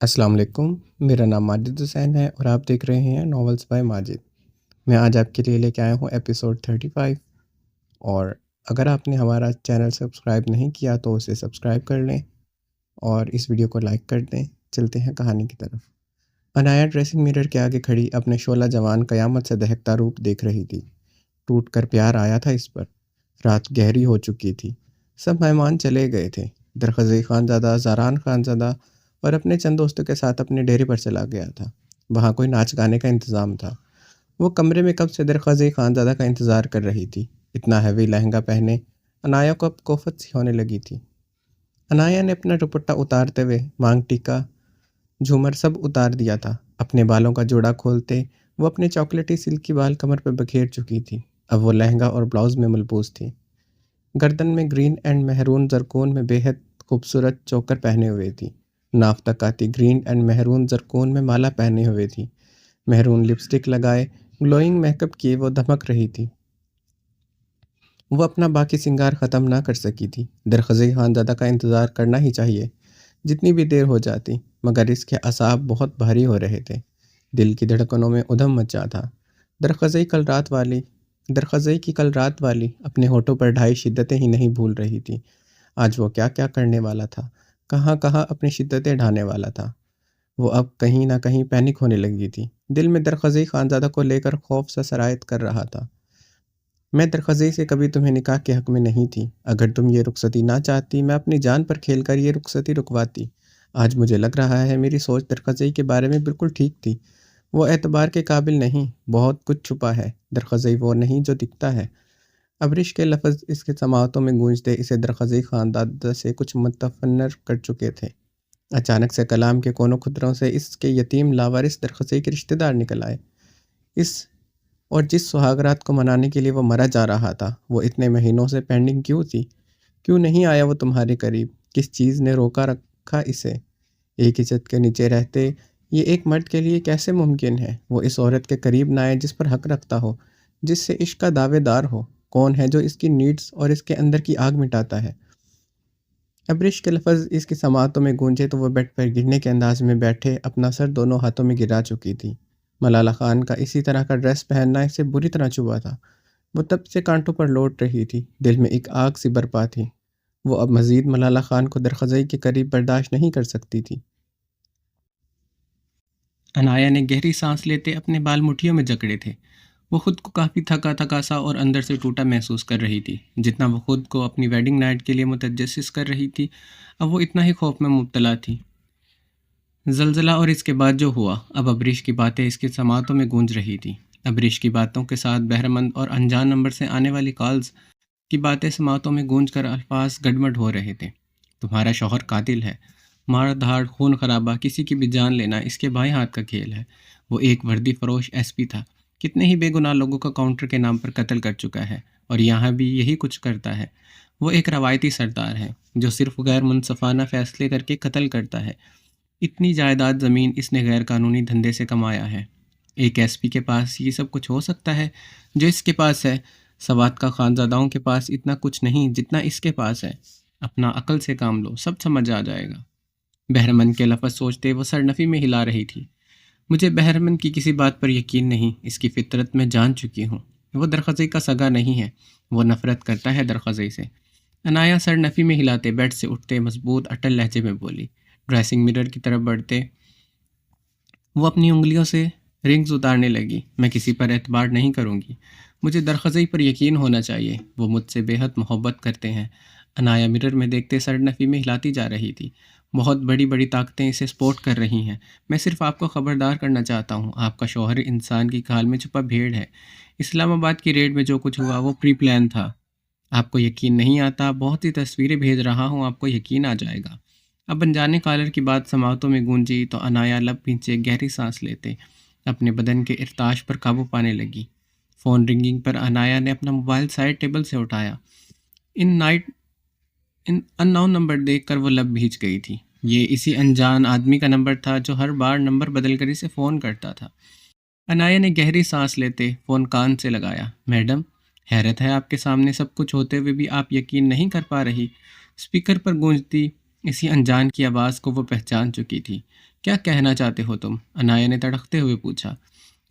السلام علیکم، میرا نام ماجد حسین ہے اور آپ دیکھ رہے ہیں ناولز بائی ماجد۔ میں آج آپ کے لیے لے کے آیا ہوں ایپیسوڈ 35، اور اگر آپ نے ہمارا چینل سبسکرائب نہیں کیا تو اسے سبسکرائب کر لیں اور اس ویڈیو کو لائک کر دیں۔ چلتے ہیں کہانی کی طرف۔ انایا ڈریسنگ میرر کے آگے کھڑی اپنے شعلہ جوان قیامت سے دہکتا روپ دیکھ رہی تھی۔ ٹوٹ کر پیار آیا تھا اس پر۔ رات گہری ہو چکی تھی، سب مہمان چلے گئے تھے۔ درخزئی خانزادہ، زاران خانزادہ اور اپنے چند دوستوں کے ساتھ اپنے ڈیرے پر چلا گیا تھا۔ وہاں کوئی ناچ گانے کا انتظام تھا۔ وہ کمرے میں کب سے درخزئی خانزادہ کا انتظار کر رہی تھی۔ اتنا ہیوی لہنگا پہنے انایا کو اب کوفت سی ہونے لگی تھی۔ انایا نے اپنا دوپٹہ اتارتے ہوئے مانگ ٹیکا، جھومر سب اتار دیا تھا۔ اپنے بالوں کا جوڑا کھولتے وہ اپنے چاکلیٹی سلکی بال کمر پہ بکھیر چکی تھی۔ اب وہ لہنگا اور بلاؤز میں ملبوس تھی۔ گردن میں گرین اینڈ مہرون زرکون میں بے حد خوبصورت چوکر پہنے ہوئے تھی۔ ناف تک آتی گرین اینڈ مہرون زرکون میں مالا پہنے ہوئے تھی۔ مہرون لپسٹک لگائے گلوئنگ میک اپ کیے وہ دھمک رہی تھی۔ وہ اپنا باقی سنگار ختم نہ کر سکی تھی۔ درخزئی خانزادہ کا انتظار کرنا ہی چاہیے، جتنی بھی دیر ہو جاتی، مگر اس کے اعصاب بہت بھاری ہو رہے تھے۔ دل کی دھڑکنوں میں ادھم مچا تھا۔ درخزئی کی کل رات والی اپنے ہونٹوں پر ڈھائی شدتیں ہی نہیں بھول رہی تھی۔ آج وہ کیا کیا کرنے والا تھا، کہاں کہاں اپنی شدتیں ڈھانے والا تھا۔ وہ اب کہیں نہ کہیں پینک ہونے لگی تھی۔ دل میں درخزئی خانزادہ کو لے کر خوف سا سرایت کر رہا تھا۔ میں درخزئی سے کبھی تمہیں نکاح کے حق میں نہیں تھی۔ اگر تم یہ رخصتی نہ چاہتی، میں اپنی جان پر کھیل کر یہ رخصتی رکواتی۔ آج مجھے لگ رہا ہے میری سوچ درخزئی کے بارے میں بالکل ٹھیک تھی۔ وہ اعتبار کے قابل نہیں، بہت کچھ چھپا ہے۔ درخزئی وہ نہیں جو دکھتا ہے۔ ابرش کے لفظ اس کے سماعتوں میں گونجتے اسے درخزئی خانزادہ سے کچھ متفنر کر چکے تھے۔ اچانک سے کلام کے کونوں خطروں سے اس کے یتیم لاوارث درخزئی کے رشتہ دار نکل آئے۔ اور جس سہاگ رات کو منانے کے لیے وہ مرا جا رہا تھا، وہ اتنے مہینوں سے پینڈنگ کیوں تھی؟ کیوں نہیں آیا وہ تمہارے قریب؟ کس چیز نے روکا رکھا اسے؟ ایک ہی چھت کے نیچے رہتے یہ ایک مرد کے لیے کیسے ممکن ہے وہ اس عورت کے قریب نہ آئے جس پر حق رکھتا ہو، جس سے عشق کا دعوے دار ہو؟ کون ہے جو اس کی نیڈز اور اس کے اندر کی آگ مٹاتا ہے؟ ابرش کے لفظ اس کی سماعتوں میں گونجے تو وہ بیڈ پر گرنے کے انداز میں بیٹھے اپنا سر دونوں ہاتھوں میں گرا چکی تھی۔ ملالہ خان کا اسی طرح کا ڈریس پہننا اسے بری طرح چبھا تھا۔ وہ تب سے کانٹوں پر لوٹ رہی تھی، دل میں ایک آگ سی برپا تھی۔ وہ اب مزید ملالہ خان کو درخزئی کے قریب برداشت نہیں کر سکتی تھی۔ انایا نے گہری سانس لیتے اپنے بال مٹھیوں میں جکڑے تھے۔ وہ خود کو کافی تھکا تھکا سا اور اندر سے ٹوٹا محسوس کر رہی تھی۔ جتنا وہ خود کو اپنی ویڈنگ نائٹ کے لیے متجسس کر رہی تھی، اب وہ اتنا ہی خوف میں مبتلا تھی۔ زلزلہ اور اس کے بعد جو ہوا، اب ابریش کی باتیں اس کے سماعتوں میں گونج رہی تھی۔ ابریش کی باتوں کے ساتھ بہرمند اور انجان نمبر سے آنے والی کالز کی باتیں سماعتوں میں گونج کر الفاظ گڈمڈ ہو رہے تھے۔ تمہارا شوہر قاتل ہے۔ مار دھاڑ، خون خرابہ، کسی کی بھی جان لینا اس کے بائیں ہاتھ کا کھیل ہے۔ وہ ایک وردی فروش ایس پی تھا، کتنے ہی بے گناہ لوگوں کا کاؤنٹر کے نام پر قتل کر چکا ہے، اور یہاں بھی یہی کچھ کرتا ہے۔ وہ ایک روایتی سردار ہے جو صرف غیر منصفانہ فیصلے کر کے قتل کرتا ہے۔ اتنی جائیداد زمین اس نے غیر قانونی دھندے سے کمایا ہے۔ ایک ایس پی کے پاس یہ سب کچھ ہو سکتا ہے جو اس کے پاس ہے۔ سوات کا خانزاداؤں کے پاس اتنا کچھ نہیں جتنا اس کے پاس ہے۔ اپنا عقل سے کام لو، سب سمجھ آ جائے گا۔ بہرمن کے لفظ سوچتے وہ سرنفی میں ہلا رہی تھی۔ مجھے بہرمن کی کسی بات پر یقین نہیں، اس کی فطرت میں جان چکی ہوں۔ وہ درخزئی کا سگا نہیں ہے، وہ نفرت کرتا ہے درخزئی سے۔ انایا سرنفی میں ہلاتے بیڈ سے اٹھتے مضبوط اٹل لہجے میں بولی۔ ڈریسنگ مرر کی طرف بڑھتے وہ اپنی انگلیوں سے رنگز اتارنے لگی۔ میں کسی پر اعتبار نہیں کروں گی، مجھے درخزئی پر یقین ہونا چاہیے، وہ مجھ سے بے حد محبت کرتے ہیں۔ انایا مرر میں دیکھتے سرنفی میں ہلاتی جا رہی تھی۔ بہت بڑی بڑی طاقتیں اسے سپورٹ کر رہی ہیں۔ میں صرف آپ کو خبردار کرنا چاہتا ہوں، آپ کا شوہر انسان کی کھال میں چھپا بھیڑ ہے۔ اسلام آباد کی ریڈ میں جو کچھ ہوا وہ پری پلان تھا۔ آپ کو یقین نہیں آتا، بہت سی تصویریں بھیج رہا ہوں، آپ کو یقین آ جائے گا۔ اب انجانے کالر کی بات سماعتوں میں گونجی تو انایا لب پیچھے گہری سانس لیتے اپنے بدن کے ارتعاش پر قابو پانے لگی۔ فون رنگنگ پر انایا نے اپنا موبائل سائڈ ٹیبل سے اٹھایا۔ ان ان نون نمبر دیکھ کر وہ لب بھیج گئی تھی۔ یہ اسی انجان آدمی کا نمبر تھا جو ہر بار نمبر بدل کر اسے فون کرتا تھا۔ انایا نے گہری سانس لیتے فون کان سے لگایا۔ میڈم، حیرت ہے آپ کے سامنے سب کچھ ہوتے ہوئے بھی آپ یقین نہیں کر پا رہی۔ اسپیکر پر گونجتی اسی انجان کی آواز کو وہ پہچان چکی تھی۔ کیا کہنا چاہتے ہو تم؟ انایا نے تڑکتے ہوئے پوچھا۔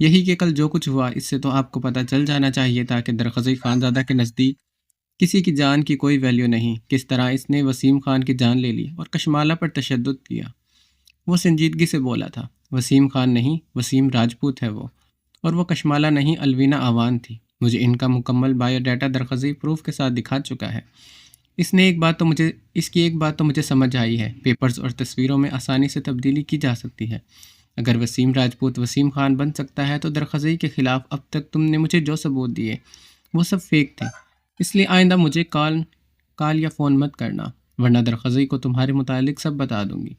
یہی کہ کل جو کچھ ہوا اس سے تو آپ کو پتہ چل جانا چاہیے تھا کہ درخزی خانزادہ کے نزدیک کسی کی جان کی کوئی ویلیو نہیں، کس طرح اس نے وسیم خان کی جان لے لی اور کشمالہ پر تشدد کیا۔ وہ سنجیدگی سے بولا تھا، وسیم خان نہیں، وسیم راجپوت ہے وہ، اور وہ کشمالہ نہیں، الوینا آوان تھی۔ مجھے ان کا مکمل بایو ڈیٹا درخزی پروف کے ساتھ دکھا چکا ہے۔ اس کی ایک بات تو مجھے سمجھ آئی ہے، پیپرز اور تصویروں میں آسانی سے تبدیلی کی جا سکتی ہے۔ اگر وسیم راجپوت وسیم خان بن سکتا ہے تو درخزی کے خلاف اب تک تم نے مجھے جو ثبوت دیے وہ سب فیک تھے، اس لیے آئندہ مجھے کال یا فون مت کرنا، ورنہ درخزی کو تمہارے متعلق سب بتا دوں گی۔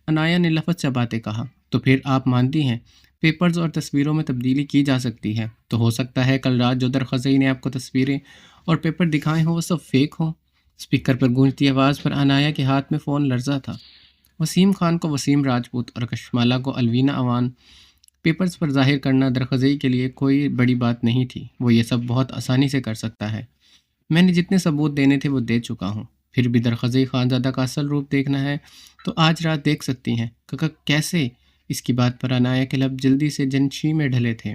انایا نے لفظ چباتے کہا، تو پھر آپ مانتی ہیں پیپرز اور تصویروں میں تبدیلی کی جا سکتی ہے؟ تو ہو سکتا ہے کل رات جو درخزی نے آپ کو تصویریں اور پیپر دکھائے ہوں وہ سب فیک ہوں۔ اسپیکر پر گونجتی آواز پر انایا کے ہاتھ میں فون لرزا تھا۔ وسیم خان کو وسیم راجپوت اور کشمالہ کو الوینا اوان پیپرز پر ظاہر کرنا درخزی کے لیے کوئی بڑی بات نہیں تھی، وہ یہ سب بہت آسانی سے کر سکتا ہے۔ میں نے جتنے ثبوت دینے تھے وہ دے چکا ہوں، پھر بھی درخزی خانزادہ کا اصل روپ دیکھنا ہے تو آج رات دیکھ سکتی ہیں۔ کیسے؟ اس کی بات پر انایا کے لب جلدی سے جنشی میں ڈھلے تھے۔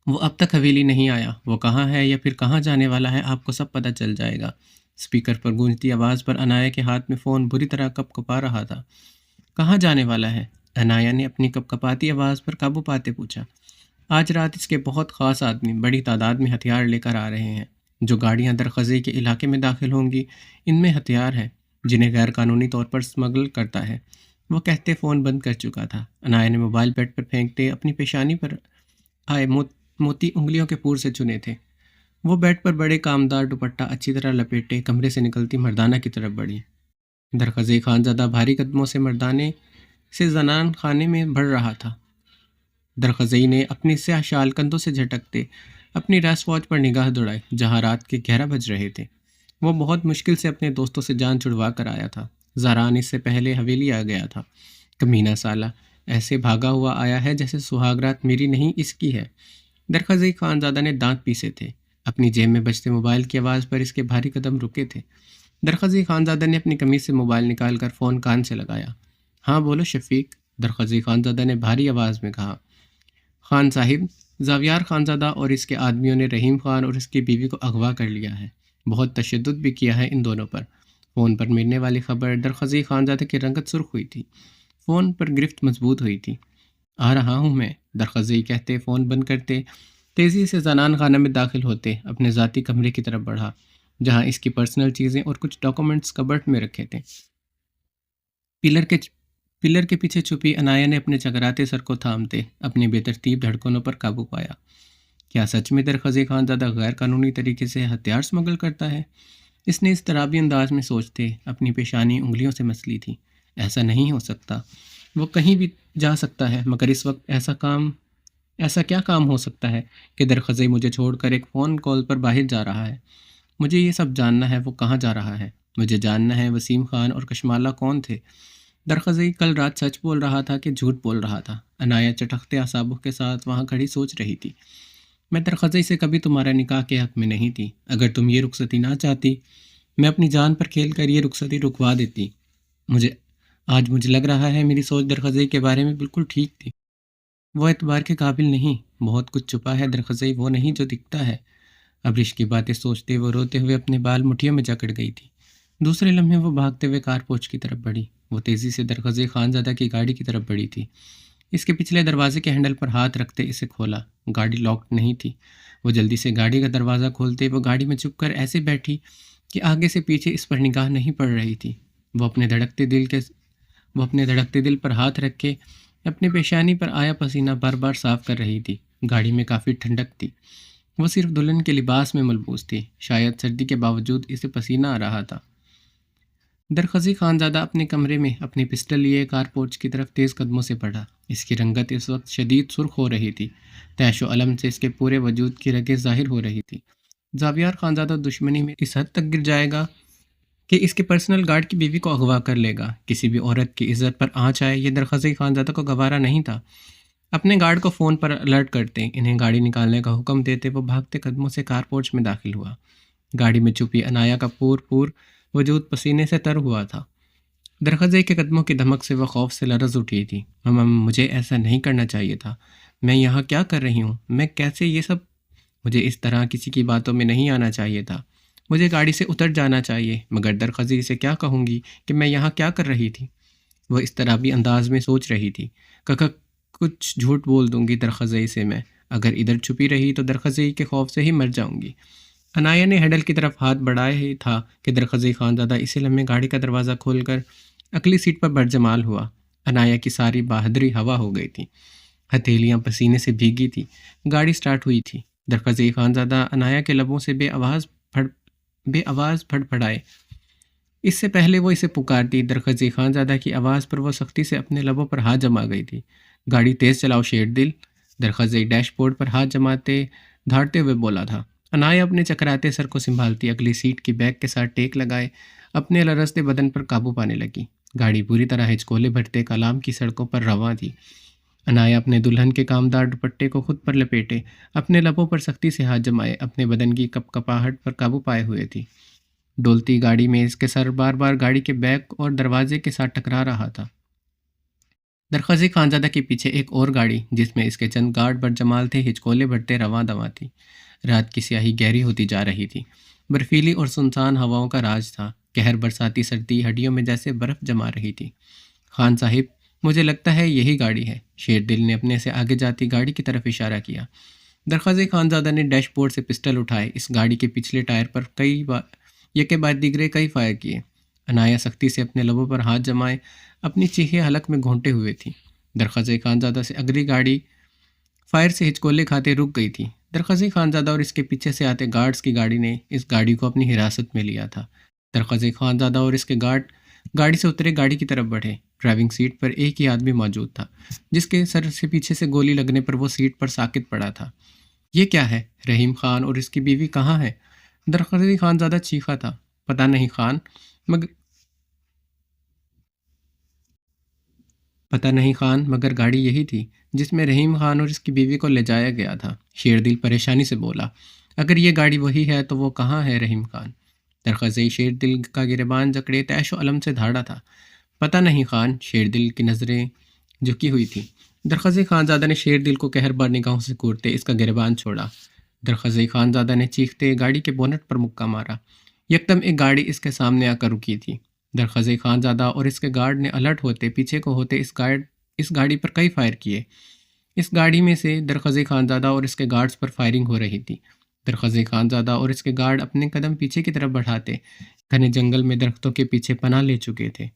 وہ اب تک حویلی نہیں آیا، وہ کہاں ہے یا پھر کہاں جانے والا ہے آپ کو سب پتہ چل جائے گا۔ اسپیکر پر گونجتی آواز پر انایا کے ہاتھ میں فون بری طرح کپا رہا تھا۔ کہاں جانے والا ہے؟ انایا نے اپنی کپاتی آواز پر قابو پاتے پوچھا۔ آج رات اس کے بہت خاص آدمی بڑی تعداد میں ہتھیار لے کر آ رہے ہیں۔ جو گاڑیاں درخزی کے علاقے میں داخل ہوں گی ان میں ہتھیار ہیں جنہیں غیر قانونی طور پر سمگل کرتا ہے۔ وہ کہتے فون بند کر چکا تھا۔ انایا نے موبائل بیڈ پر پھینکتے اپنی پیشانی پر آئے موتی انگلیوں کے پور سے چنے تھے۔ وہ بیڈ پر بڑے کامدار دوپٹہ اچھی طرح لپیٹے کمرے سے نکلتی مردانہ کی طرف بڑھی۔ درخزی خانزادہ بھاری قدموں سے مردانے سے زنان خانے میں بڑھ رہا تھا۔ درخزی نے اپنی سیاہ شال کندھوں سے جھٹکتے اپنی ریسٹ واچ پر نگاہ دوڑائی جہاں رات کے 11 بج رہے تھے۔ وہ بہت مشکل سے اپنے دوستوں سے جان چھڑوا کر آیا تھا۔ زاران اس سے پہلے حویلی آ گیا تھا۔ کمینہ سالہ ایسے بھاگا ہوا آیا ہے جیسے سہاگرات میری نہیں اس کی ہے۔ درخزی خانزادہ نے دانت پیسے تھے۔ اپنی جیب میں بجتے موبائل کی آواز پر اس کے بھاری قدم رکے تھے۔ درخزی خانزادہ نے اپنی قمیض سے موبائل نکال کر فون کان سے لگایا۔ ہاں بولو شفیق، درخزی خانزادہ نے بھاری آواز میں کہا۔ خان صاحب، زاویار خانزادہ اور اس کے آدمیوں نے رحیم خان اور اس کی بیوی کو اغوا کر لیا ہے۔ بہت تشدد بھی کیا ہے ان دونوں پر۔ فون پر ملنے والی خبر درخزی خانزادہ کی رنگت سرخ ہوئی تھی۔ فون پر گرفت مضبوط ہوئی تھی۔ آ رہا ہوں میں، درخزی کہتے فون بند کرتے تیزی سے زنان خانہ میں داخل ہوتے اپنے ذاتی کمرے کی طرف بڑھا جہاں اس کی پرسنل چیزیں اور کچھ ڈاکومنٹس کبرٹ میں رکھے تھے۔ پلر کے پیچھے چھپی انایا نے اپنے چکراتے سر کو تھامتے اپنی بے ترتیب دھڑکنوں پر قابو پایا۔ کیا سچ میں درخزی خانزادہ غیر قانونی طریقے سے ہتھیار سمگل کرتا ہے؟ اس نے اس اضطرابی انداز میں سوچتے اپنی پیشانی انگلیوں سے مسلی تھی۔ ایسا نہیں ہو سکتا، وہ کہیں بھی جا سکتا ہے، مگر اس وقت ایسا کیا کام ہو سکتا ہے کہ درخزی مجھے چھوڑ کر ایک فون کال پر باہر جا رہا ہے؟ مجھے یہ سب جاننا ہے وہ کہاں جا رہا ہے، مجھے جاننا ہے وسیم خان اور کشمالہ کون تھے۔ درخزی کل رات سچ بول رہا تھا کہ جھوٹ بول رہا تھا؟ انایا چٹختے اعصابوں کے ساتھ وہاں کھڑی سوچ رہی تھی۔ میں درخزی سے کبھی تمہارا نکاح کے حق میں نہیں تھی۔ اگر تم یہ رخصتی نہ چاہتی میں اپنی جان پر کھیل کر یہ رخصتی رکوا دیتی۔ آج مجھے لگ رہا ہے میری سوچ درخزی کے بارے میں بالکل ٹھیک تھی۔ وہ اعتبار کے قابل نہیں، بہت کچھ چھپا ہے درخزی، وہ نہیں جو دکھتا ہے۔ ابرش کی باتیں سوچتے وہ روتے ہوئے اپنے بال مٹھیوں میں جکڑ گئی تھی۔ دوسرے لمحے وہ بھاگتے ہوئے کار پوچھ کی طرف بڑھی۔ وہ تیزی سے درخزی خانزادہ کی گاڑی کی طرف بڑھی تھی۔ اس کے پچھلے دروازے کے ہینڈل پر ہاتھ رکھتے اسے کھولا۔ گاڑی لاکڈ نہیں تھی۔ وہ جلدی سے گاڑی کا دروازہ کھولتے وہ گاڑی میں چھپ کر ایسے بیٹھی کہ آگے سے پیچھے اس پر نگاہ نہیں پڑ رہی تھی۔ وہ اپنے دھڑکتے دل پر ہاتھ رکھ کے اپنے پیشانی پر آیا پسینہ بار بار صاف کر رہی تھی۔ گاڑی میں کافی ٹھنڈک تھی۔ وہ صرف دلہن کے لباس میں ملبوس تھی، شاید سردی کے باوجود اسے پسینہ آ رہا تھا۔ درخزی خانزادہ اپنے کمرے میں اپنی پسٹل لیے کار پورچ کی طرف تیز قدموں سے بڑھا۔ اس کی رنگت اس وقت شدید سرخ ہو رہی تھی۔ تیش و الم سے اس کے پورے وجود کی رگیں ظاہر ہو رہی تھی۔ زاویار خانزادہ دشمنی میں اس حد تک گر جائے گا کہ اس کے پرسنل گارڈ کی بیوی کو اغوا کر لے گا۔ کسی بھی عورت کی عزت پر آنچ آئے یہ درخزی خانزادہ کو گوارا نہیں تھا۔ اپنے گارڈ کو فون پر الرٹ کرتے انہیں گاڑی نکالنے کا حکم دیتے وہ بھاگتے قدموں سے کار پورچ میں داخل ہوا۔ گاڑی میں چھپی انایا کا پور وجود پسینے سے تر ہوا تھا۔ درخزئی کے قدموں کی دھمک سے وہ خوف سے لرز اٹھی تھی۔ مجھے ایسا نہیں کرنا چاہیے تھا۔ میں یہاں کیا کر رہی ہوں؟ میں کیسے یہ سب؟ مجھے اس طرح کسی کی باتوں میں نہیں آنا چاہیے تھا۔ مجھے گاڑی سے اتر جانا چاہیے، مگر درخزئی سے کیا کہوں گی کہ میں یہاں کیا کر رہی تھی؟ وہ اس طرح بھی انداز میں سوچ رہی تھی۔ ککا کچھ جھوٹ بول دوں گی درخزئی سے میں، اگر ادھر چھپی رہی تو درخزئی کے خوف سے ہی مر جاؤں گی۔ انایا نے ہینڈل کی طرف ہاتھ بڑھایا ہی تھا کہ درخزئی خانزادہ اسی لمحے گاڑی کا دروازہ کھول کر اگلی سیٹ پر برجمال ہوا۔ انایا کی ساری بہادری ہوا ہو گئی تھی، ہتھیلیاں پسینے سے بھیگی تھی۔ گاڑی سٹارٹ ہوئی تھی۔ درخزئی خانزادہ انایا کے لبوں سے بے آواز پھڑ پھڑائے۔ اس سے پہلے وہ اسے پکارتی، درخزئی خانزادہ کی آواز پر وہ سختی سے اپنے لبوں پر ہاتھ جما گئی تھی۔ گاڑی تیز چلاؤ شیر دل، درخزئی ڈیش بورڈ پر ہاتھ جماتے دھاڑتے ہوئے بولا تھا۔ انایا اپنے چکراتے سر کو سنبھالتی اگلی سیٹ کی بیک کے ساتھ ٹیک لگائے اپنے لرزتے بدن پر قابو پانے لگی۔ گاڑی پوری طرح ہچکولے بھرتے کلام کی سڑکوں پر رواں تھی۔ انایا اپنے دلہن کے کامدار دوپٹے کو خود پر لپیٹے اپنے لبوں پر سختی سے ہاتھ جمائے اپنے بدن کی کپ کپاہٹ پر قابو پائے ہوئے تھی۔ ڈولتی گاڑی میں اس کے سر بار بار گاڑی کے بیک اور دروازے کے ساتھ ٹکرا رہا تھا۔ درخزئی خانزادہ کے پیچھے ایک اور گاڑی جس میں اس کے چند گارڈ برجمال تھے ہچکولے بھرتے رواں دواں تھی۔ رات کی سیاہی گہری ہوتی جا رہی تھی۔ برفیلی اور سنسان ہواؤں کا راج تھا۔ قہر برساتی سردی ہڈیوں میں جیسے برف جما رہی تھی۔ خان صاحب، مجھے لگتا ہے یہی گاڑی ہے۔ شیر دل نے اپنے سے آگے جاتی گاڑی کی طرف اشارہ کیا۔ درخزئی خانزادہ نے ڈیش بورڈ سے پسٹل اٹھائے اس گاڑی کے پچھلے ٹائر پر یکے بعد دیگرے کئی فائر کیے۔ انایا سختی سے اپنے لبوں پر ہاتھ جمائے اپنی چیخیں حلق میں گھونٹے ہوئے تھی۔ درخزئی خانزادہ سے اگلی گاڑی فائر سے ہچکولے کھاتے رک گئی تھی۔ درخزئی خانزادہ اور اس کے پیچھے سے آتے گارڈز کی گاڑی نے اس گاڑی کو اپنی حراست میں لیا تھا۔ درخزئی خانزادہ اور اس کے گارڈ گاڑی سے اترے گاڑی کی طرف بڑھے۔ ڈرائیونگ سیٹ پر ایک ہی آدمی موجود تھا جس کے سر سے پیچھے سے گولی لگنے پر وہ سیٹ پر ساکت پڑا تھا۔ یہ کیا ہے؟ رحیم خان اور اس کی بیوی کہاں ہے؟ درخزئی خانزادہ چیخا تھا۔ پتہ نہیں خان، مگر گاڑی یہی تھی جس میں رحیم خان اور اس کی بیوی کو لے جایا گیا تھا۔ شیر دل پریشانی سے بولا، اگر یہ گاڑی وہی ہے تو وہ کہاں ہے رحیم خان؟ درخزئی شیر دل کا گریبان جکڑے تیش و علم سے دھاڑا تھا۔ پتہ نہیں خان، شیر دل کی نظریں جھکی ہوئی تھیں۔ درخزئی خانزادہ نے شیر دل کو قہر بار نگاہوں سے گھورتے اس کا گریبان چھوڑا۔ درخزئی خانزادہ نے چیختے گاڑی کے بونٹ پر مکہ مارا۔ یکدم ایک گاڑی اس کے سامنے آ کر رکی تھی۔ درخزئی خانزادہ اور اس کے گارڈ نے الرٹ ہوتے پیچھے کو ہوتے اس گاڑی پر کئی فائر کیے۔ اس گاڑی میں سے درخزئی خانزادہ اور اس کے گارڈز پر فائرنگ ہو رہی تھی۔ درخزئی خانزادہ اور اس کے گارڈ اپنے قدم پیچھے کی طرف بڑھاتے گھنے جنگل میں درختوں کے پیچھے پناہ لے چکے تھے۔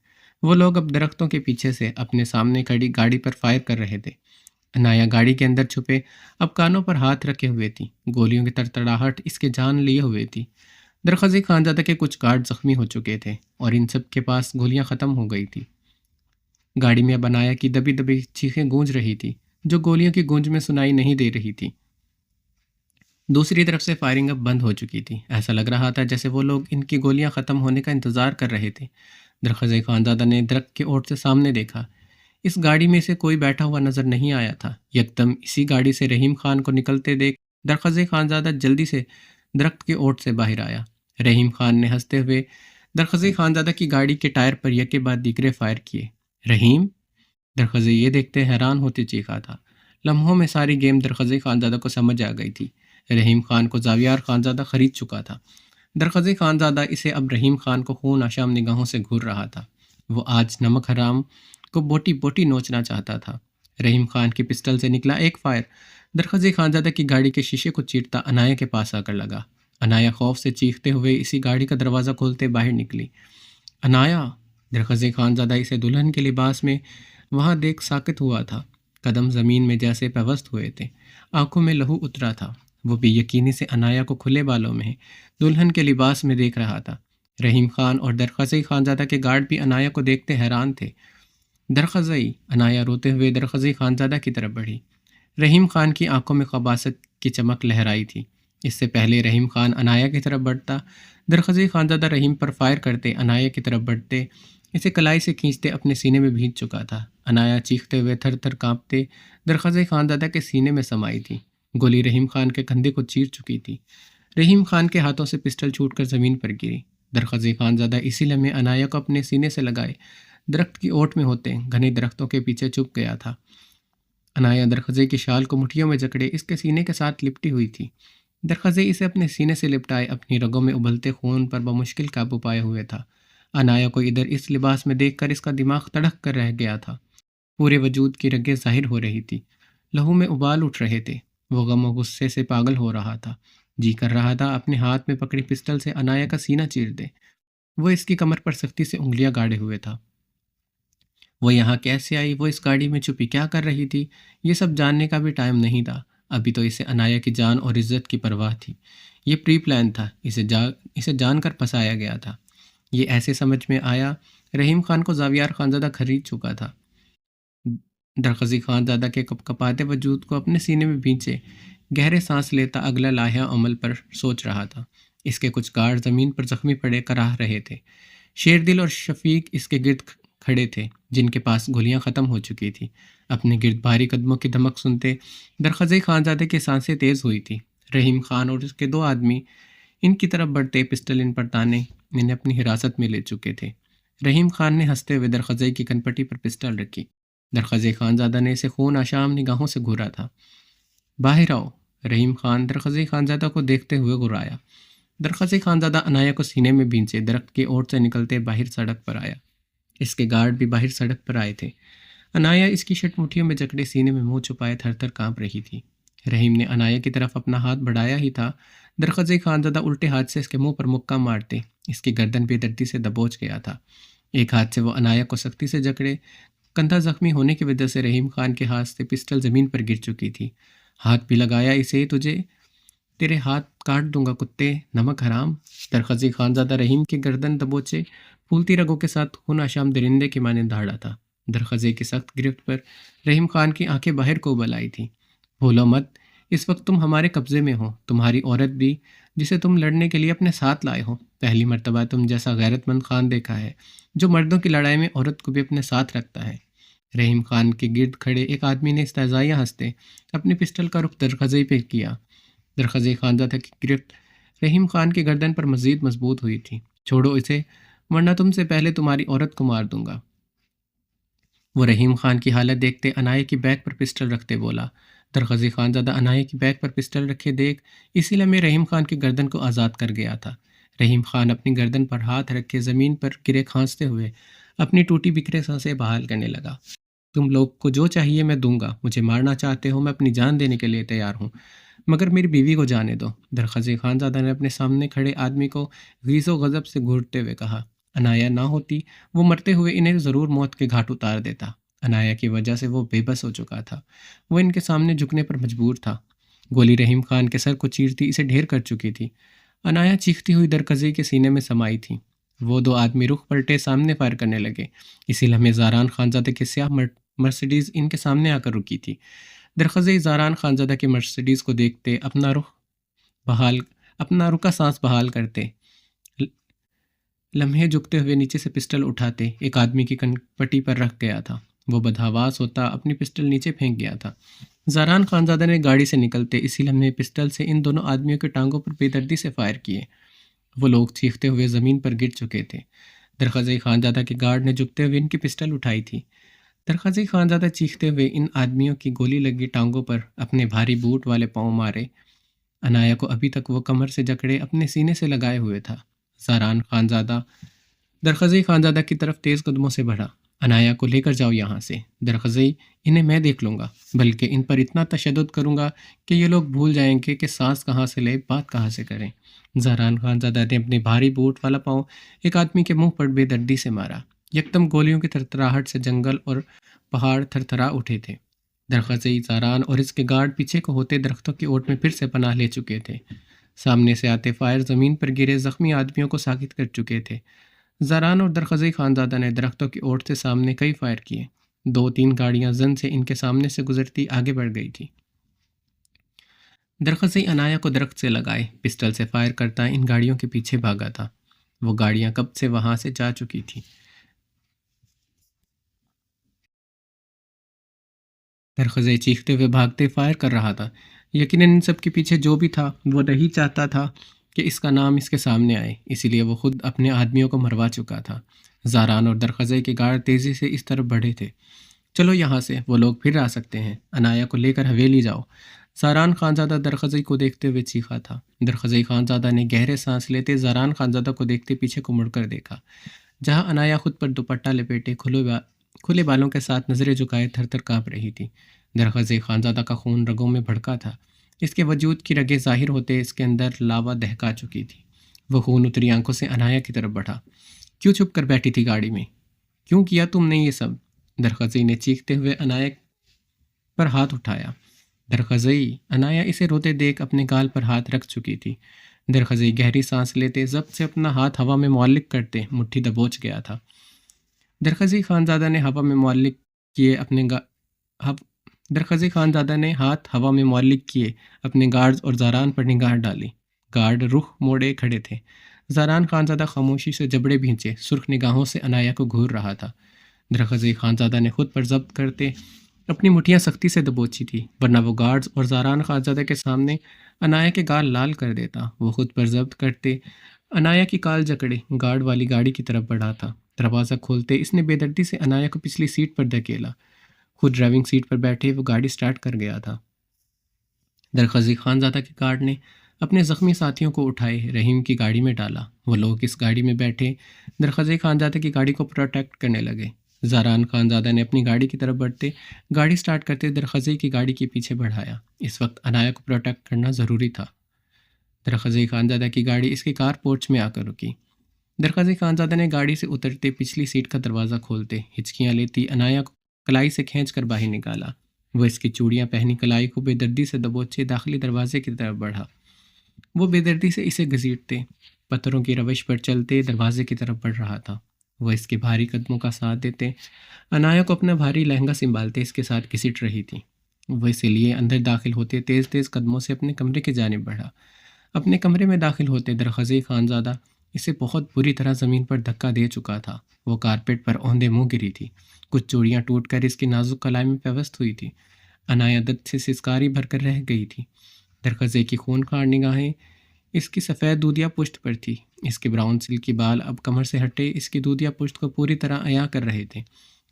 وہ لوگ اب درختوں کے پیچھے سے اپنے سامنے کھڑی گاڑی پر فائر کر رہے تھے۔ انایا گاڑی کے اندر چھپے اب کانوں پر ہاتھ رکھے ہوئے تھی۔ گولیوں کی تڑتڑاہٹ اس کے جان لیے ہوئے تھی۔ درخزئی خانزادہ کے کچھ گارڈ زخمی ہو چکے تھے اور ان سب کے پاس گولیاں ختم ہو گئی تھی۔ گاڑی میں اب انایا کی دبی دبی چیخیں گونج رہی تھی جو گولیوں کی گونج میں سنائی نہیں دے رہی تھی۔ دوسری طرف سے فائرنگ اب بند ہو چکی تھی۔ ایسا لگ رہا تھا جیسے وہ لوگ ان کی گولیاں ختم ہونے کا انتظار کر رہے تھے۔ درخزئی خانزادہ نے درخت کے اوٹ سے سامنے دیکھا۔ اس گاڑی میں سے کوئی بیٹھا ہوا نظر نہیں آیا تھا۔ یکدم اسی گاڑی سے رحیم خان کو نکلتے دیکھ درخزئی خانزادہ جلدی سے درخت کے اوٹ سے باہر آیا۔ رحیم خان نے ہنستے ہوئے درخزئی خانزادہ کی گاڑی کے ٹائر پر یکے بعد دیگرے فائر کیے۔ رحیم! درخزئی یہ دیکھتے حیران ہوتے چیخا تھا۔ لمحوں میں ساری گیم درخزئی خانزادہ کو سمجھ آ گئی تھی۔ رحیم خان کو زاویار خانزادہ خرید چکا تھا۔ درخزئی خانزادہ اسے اب رحیم خان کو خون آشام نگاہوں سے گھور رہا تھا۔ وہ آج نمک حرام کو بوٹی بوٹی نوچنا چاہتا تھا۔ رحیم خان کی پسٹل سے نکلا ایک فائر درخزئی خانزادہ کی گاڑی کے شیشے کو چیرتا انایا کے پاس آ کر لگا۔ انایا خوف سے چیختے ہوئے اسی گاڑی کا دروازہ کھولتے باہر نکلی۔ انایا! درخزئی خانزادہ اسے دلہن کے لباس میں وہاں دیکھ ساکت ہوا تھا۔ قدم زمین میں جیسے پیوست ہوئے تھے، آنکھوں میں لہو اترا تھا۔ وہ بے یقینی سے انایا کو کھلے بالوں میں دلہن کے لباس میں دیکھ رہا تھا۔ رحیم خان اور درخزئی خانزادہ کے گارڈ بھی انایا کو دیکھتے حیران تھے۔ درخزئی! انایا روتے ہوئے درخزئی خانزادہ کی طرف بڑھی۔ رحیم خان کی آنکھوں میں خباثت کی چمک لہرائی تھی۔ اس سے پہلے رحیم خان انایا کی طرف بڑھتا، درخزئی خانزادہ رحیم پر فائر کرتے انایا کی طرف بڑھتے اسے کلائی سے کھینچتے اپنے سینے میں بھینچ چکا تھا۔ انایا چیختے ہوئے تھر تھر کانپتے درخزئی خانزادہ کے سینے میں سمائی تھی۔ گولی رحیم خان کے کندھے کو چیر چکی تھی۔ رحیم خان کے ہاتھوں سے پسٹل چھوٹ کر زمین پر گری۔ درخزی خانزادہ اسی لمحے عنایہ کو اپنے سینے سے لگائے درخت کی اوٹ میں ہوتے گھنے درختوں کے پیچھے چھپ گیا تھا۔ عنایہ درخزی کی شال کو مٹھیوں میں جکڑے اس کے سینے کے ساتھ لپٹی ہوئی تھی۔ درخزی اسے اپنے سینے سے لپٹائے اپنی رگوں میں ابلتے خون پر بمشکل قابو پائے ہوئے تھا۔ عنایہ کو ادھر اس لباس میں دیکھ کر اس کا دماغ تڑک کر رہ گیا تھا۔ پورے وجود کی رگیں ظاہر ہو رہی تھی، لہو میں ابال اٹھ رہے تھے۔ وہ غم و غصے سے پاگل ہو رہا تھا، جی کر رہا تھا اپنے ہاتھ میں پکڑی پسٹل سے عنایہ کا سینہ چیر دے۔ وہ اس کی کمر پر سختی سے انگلیاں گاڑے ہوئے تھا۔ وہ یہاں کیسے آئی؟ وہ اس گاڑی میں چھپی کیا کر رہی تھی؟ یہ سب جاننے کا بھی ٹائم نہیں تھا۔ ابھی تو اسے عنایہ کی جان اور عزت کی پرواہ تھی۔ یہ پری پلان تھا، اسے جان کر پھنسایا گیا تھا۔ یہ ایسے سمجھ میں آیا رحیم خان کو زاویار خانزادہ خرید چکا تھا۔ درخزی خانزادہ کے کپ کپاتے وجود کو اپنے سینے میں بھینچے گہرے سانس لیتا اگلا لاہیا عمل پر سوچ رہا تھا۔ اس کے کچھ گارڈ زمین پر زخمی پڑے کراہ رہے تھے۔ شیردل اور شفیق اس کے گرد کھڑے تھے جن کے پاس گولیاں ختم ہو چکی تھی۔ اپنے گرد بھاری قدموں کی دھمک سنتے درخزی خانزادے کی سانسیں تیز ہوئی تھی۔ رحیم خان اور اس کے دو آدمی ان کی طرف بڑھتے پسٹل ان پر تانے انہیں اپنی حراست میں لے چکے تھے۔ رحیم خان نے ہنستے ہوئے درخزی کی کنپٹی پر پسٹل رکھی۔ درخزی خانزادہ نے اسے خون آشام نگاہوں سے گھورا تھا۔ باہر آؤ، رحیم خان درخزی خانزادہ کو دیکھتے ہوئے گرایا۔ درخزی خانزادہ عنایہ کو سینے میں بھینچے درخت کی اوٹ سے نکلتے باہر سڑک پر آیا۔ اس کے گارڈ بھی باہر سڑک پر آئے تھے۔ عنایہ اس کی شرٹ مٹھیوں میں جکڑے سینے میں منہ چھپائے تھر تھر کانپ رہی تھی۔ رحیم نے عنایہ کی طرف اپنا ہاتھ بڑھایا ہی تھا، درخزی خانزادہ الٹے ہاتھ سے اس کے منہ پر مکہ مارتے اس کی گردن بے دردی سے دبوچ گیا تھا۔ ایک ہاتھ سے وہ عنایہ کو سختی سے جکڑے، کندھا زخمی ہونے کی وجہ سے رحیم خان کے ہاتھ سے پسٹل زمین پر گر چکی تھی۔ ہاتھ بھی لگایا اسے، تجھے تیرے ہاتھ کاٹ دوں گا کتے، نمک حرام۔ درخزی خانزادہ رحیم کی گردن دبوچے پھولتی رگوں کے ساتھ خون آشام درندے کے مانند دھاڑا تھا۔ درخزی کی سخت گرفت پر رحیم خان کی آنکھیں باہر کو ابل آئی تھیں۔ بھولو مت، اس وقت تم ہمارے قبضے میں ہو، تمہاری عورت بھی جسے تم لڑنے کے لیے اپنے ساتھ لائے ہو۔ پہلی مرتبہ تم جیسا غیرت مند خان دیکھا ہے جو مردوں کی لڑائی میں عورت کو بھی اپنے ساتھ رکھتا ہے۔ رحیم خان کے گرد کھڑے ایک آدمی نے استہزائیہ ہنستے اپنے پسٹل کا رخ درخزی پہ کیا۔ درخزی خانزادہ کی گرفت رحیم خان کی گردن پر مزید مضبوط ہوئی تھی۔ چھوڑو اسے ورنہ تم سے پہلے تمہاری عورت کو مار دوں گا۔ وہ رحیم خان کی حالت دیکھتے عنایہ کی بیک پر پسٹل رکھتے بولا۔ درخزی خانزادہ عنایہ کی بیک پر پسٹل رکھے دیکھ اسی لمحے رحیم خان کی گردن کو آزاد کر گیا تھا۔ رحیم خان اپنی گردن پر ہاتھ رکھ کے زمین پر گرے کھانستے ہوئے اپنی ٹوٹی بکھرے سانسیں بحال کرنے لگا۔ تم لوگ کو جو چاہیے میں دوں گا، مجھے مارنا چاہتے ہو میں اپنی جان دینے کے لیے تیار ہوں، مگر میری بیوی کو جانے دو۔ درخزی خانزادہ نے اپنے سامنے کھڑے آدمی کو غیظ و غضب سے گھورتے ہوئے کہا۔ عنایہ نہ ہوتی وہ مرتے ہوئے انہیں ضرور موت کے گھاٹ اتار دیتا۔ عنایہ کی وجہ سے وہ بے بس ہو چکا تھا، وہ ان کے سامنے جھکنے پر مجبور تھا۔ گولی رحیم خان کے سر کو چیرتی اسے ڈھیر کر چکی تھی۔ عنایہ چیختی ہوئی درخزی کے سینے میں سمائی تھی۔ وہ دو آدمی رخ پلٹے سامنے فائر کرنے لگے۔ اسی لمحے زاران خانزادہ کی سیاہ مرسیڈیز ان کے سامنے آ کر رکی تھی۔ درخزی زاران خانزادہ کی مرسیڈیز کو دیکھتے اپنا رکا سانس بحال کرتے لمحے جھکتے ہوئے نیچے سے پسٹل اٹھاتے ایک آدمی کی کنپٹی پر رکھ گیا تھا۔ وہ بدحواس ہوتا اپنی پسٹل نیچے پھینک گیا تھا۔ زاران خانزادہ نے گاڑی سے نکلتے اسی لمحے پسٹل سے ان دونوں آدمیوں کے ٹانگوں پر بے دردی سے فائر کیے۔ وہ لوگ چیختے ہوئے زمین پر گر چکے تھے۔ درخزی خانزادہ کے گارڈ نے جھکتے ہوئے ان کی پسٹل اٹھائی تھی۔ درخزی خانزادہ چیختے ہوئے ان آدمیوں کی گولی لگی ٹانگوں پر اپنے بھاری بوٹ والے پاؤں مارے۔ عنایہ کو ابھی تک وہ کمر سے جکڑے اپنے سینے سے لگائے ہوئے تھا۔ زاران خانزادہ درخزی خانزادہ کی طرف تیز قدموں سے بڑھا۔ عنایہ کو لے کر جاؤ یہاں سے، درخزی انہیں میں دیکھ لوں گا، بلکہ ان پر اتنا تشدد کروں گا کہ یہ لوگ بھول جائیں گے کہ سانس کہاں سے لے بات کہاں سے کریں۔ زاران خانزادہ نے اپنے بھاری بوٹ والا پاؤں ایک آدمی کے منہ پر بے دردی سے مارا۔ یکدم گولیوں کی تھرتھراہٹ سے جنگل اور پہاڑ تھرتھرا اٹھے تھے۔ درخزی، زاران اور اس کے گارڈ پیچھے کو ہوتے درختوں کی اوٹ میں پھر سے پناہ لے چکے تھے۔ سامنے سے آتے فائر زمین پر گرے زخمی آدمیوں کو ساکت کر چکے تھے۔ زاران اور درخزی خانزادہ نے درختوں کی اوٹ سے سامنے کئی فائر کیے۔ 2-3 گاڑیاں زن سے ان کے سامنے سے گزرتی آگے بڑھ گئی تھی۔ درخزی عنایہ کو درخت سے لگائے پسٹل سے فائر کرتا ان گاڑیوں کے پیچھے بھاگا تھا۔ وہ گاڑیاں کب سے وہاں سے جا چکی تھیں۔ درخزی چیختے ہوئے بھاگتے فائر کر رہا تھا۔ یقیناً ان سب کے پیچھے جو بھی تھا وہ نہیں چاہتا تھا کہ اس کا نام اس کے سامنے آئے، اسی لیے وہ خود اپنے آدمیوں کو مروا چکا تھا۔ زاران اور درخزئی کے گارڈ تیزی سے اس طرف بڑھے تھے۔ چلو یہاں سے، وہ لوگ پھر آ سکتے ہیں، انایا کو لے کر حویلی جاؤ۔ زاران خانزادہ درخزئی کو دیکھتے ہوئے چیخا تھا۔ درخزئی خانزادہ نے گہرے سانس لیتے زاران خانزادہ کو دیکھتے پیچھے کو مڑ کر دیکھا، جہاں انایا خود پر دوپٹہ لپیٹے کھلے بالوں کے ساتھ نظریں جھکائے تھر تھر کانپ رہی تھی۔ درخزئی خانزادہ کا خون رگوں میں بھڑکا تھا۔ اس کے وجود کی رگیں ظاہر ہوتے اس کے اندر لاوا دہکا چکی تھی۔ وہ خون اتری آنکھوں سے انایا کی طرف بڑھا۔ کیوں چھپ کر بیٹھی تھی گاڑی میں؟ کیوں کیا تم نے یہ سب؟ درخزئی نے چیختے ہوئے انایا پر ہاتھ اٹھایا۔ درخزئی، انایا اسے روتے دیکھ اپنے گال پر ہاتھ رکھ چکی تھی۔ درخزئی گہری سانس لیتے ضبط سے اپنا ہاتھ ہوا میں معلق کرتے مٹھی دبوچ گیا تھا۔ درخزئی خانزادہ نے ہوا میں معلق کیے درخزئی خانزادہ نے ہاتھ ہوا میں معلق کیے اپنے گارڈز اور زاران پر نگاہ ڈالی۔ گارڈ رخ موڑے کھڑے تھے۔ زاران خانزادہ خاموشی سے جبڑے بھینچے سرخ نگاہوں سے انایا کو گھور رہا تھا۔ درخزئی خانزادہ نے خود پر ضبط کرتے اپنی مٹھیاں سختی سے دبوچی تھی، ورنہ وہ گارڈز اور زاران خانزادہ کے سامنے انایا کے گال لال کر دیتا۔ وہ خود پر ضبط کرتے انایا کی کال جکڑے گارڈ والی گاڑی کی طرف بڑھا تھا۔ دروازہ کھولتے اس نے بے دردی سے انایا کو پچھلی سیٹ پر دھکیلا۔ خود ڈرائیونگ سیٹ پر بیٹھے وہ گاڑی سٹارٹ کر گیا تھا۔ درخزئی خانزادہ کے گارڈ نے اپنے زخمی ساتھیوں کو اٹھائے رحیم کی گاڑی میں ڈالا۔ وہ لوگ اس گاڑی میں بیٹھے درخزئی خانزادہ کی گاڑی کو پروٹیکٹ کرنے لگے۔ زاران خانزادہ نے اپنی گاڑی کی طرف بڑھتے گاڑی سٹارٹ کرتے درخزئی کی گاڑی کے پیچھے بڑھایا۔ اس وقت انایا کو پروٹیکٹ کرنا ضروری تھا۔ درخزئی خانزادہ کی گاڑی اس کے کار پورچ میں آ کر رکی۔ درخزئی خانزادہ نے گاڑی سے اترتے پچھلی سیٹ کا دروازہ کھولتے ہچکیاں لیتی انایا کو کلائی سے کھینچ کر باہر نکالا۔ وہ اس کی چوڑیاں پہنی کلائی کو بے دردی سے دبوچے داخلی دروازے کی طرف بڑھا۔ وہ بے دردی سے اسے گھسیٹتے پتھروں کی روش پر چلتے دروازے کی طرف بڑھ رہا تھا۔ وہ اس کے بھاری قدموں کا ساتھ دیتے انایا کو اپنا بھاری لہنگا سنبھالتے اس کے ساتھ گھسیٹ رہی تھی۔ وہ اسے لیے اندر داخل ہوتے تیز تیز قدموں سے اپنے کمرے کی جانب بڑھا۔ اپنے کمرے میں داخل ہوتے درخزئی خانزادہ اسے بہت بری طرح زمین پر دھکا دے چکا تھا۔ وہ کارپیٹ پر اوندے منہ گری تھی۔ کچھ چوڑیاں ٹوٹ کر اس کی نازک کلائی میں پیوست ہوئی تھی۔ انایا دت سے سسکاری بھر کر رہ گئی تھی۔ درخزئی کی خونخوار نگاہیں اس کی سفید دودیا پشت پر تھی۔ اس کے براؤن سلکی بال اب کمر سے ہٹے اس کی دودیا پشت کو پوری طرح عیاں کر رہے تھے۔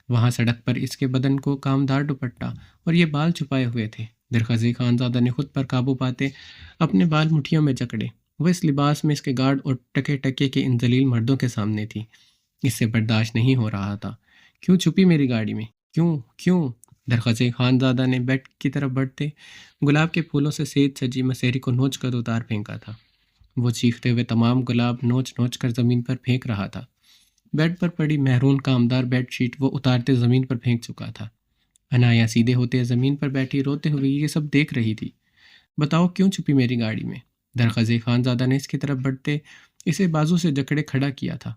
وہاں سڑک پر اس کے بدن کو کامدار دوپٹہ اور یہ بال چھپائے ہوئے تھے۔ درخزئی خانزادہ نے خود پر قابو پاتے اپنے بال مٹھیوں میں جکڑے۔ وہ اس لباس میں اس کے گارڈ اور ٹکے ٹکے کے ان ذلیل مردوں کے سامنے تھی۔ اس سے برداشت نہیں ہو رہا تھا۔ کیوں چھپی میری گاڑی میں؟ کیوں؟ درخزئی خانزادہ نے بیڈ کی طرف بڑھتے گلاب کے پھولوں سے سیج سجی مسیری کو نوچ کر اتار پھینکا تھا۔ وہ چیختے ہوئے تمام گلاب نوچ نوچ کر زمین پر پھینک رہا تھا۔ بیڈ پر پڑی مہرون کامدار بیڈ شیٹ وہ اتارتے زمین پر پھینک چکا تھا۔ انایا سیدھے ہوتے زمین پر بیٹھی روتے ہوئے یہ سب دیکھ رہی تھی۔ بتاؤ کیوں چھپی میری گاڑی میں؟ درخزئی خانزادہ نے اس کی طرف بڑھتے اسے بازو سے جکڑے کھڑا کیا تھا۔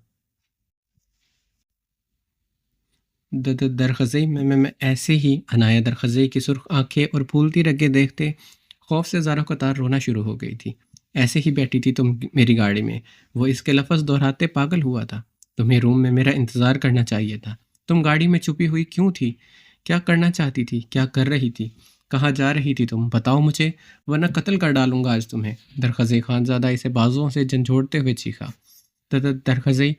درخزئی میں ایسے ہی انایا درخزئی کی سرخ آنکھیں اور پھولتی رگیں دیکھتے خوف سے زارہ قطار رونا شروع ہو گئی تھی۔ ایسے ہی بیٹھی تھی تم میری گاڑی میں؟ وہ اس کے لفظ دہراتے پاگل ہوا تھا۔ تمہیں روم میں میرا انتظار کرنا چاہیے تھا۔ تم گاڑی میں چھپی ہوئی کیوں تھی؟ کیا کرنا چاہتی تھی؟ کیا کر رہی تھی؟ کہاں جا رہی تھی تم؟ بتاؤ مجھے، ورنہ قتل کر ڈالوں گا آج تمہیں۔ درخزئی خانزادہ اسے بازوؤں سے جھنجھوڑتے ہوئے چیخا۔ درخزئی،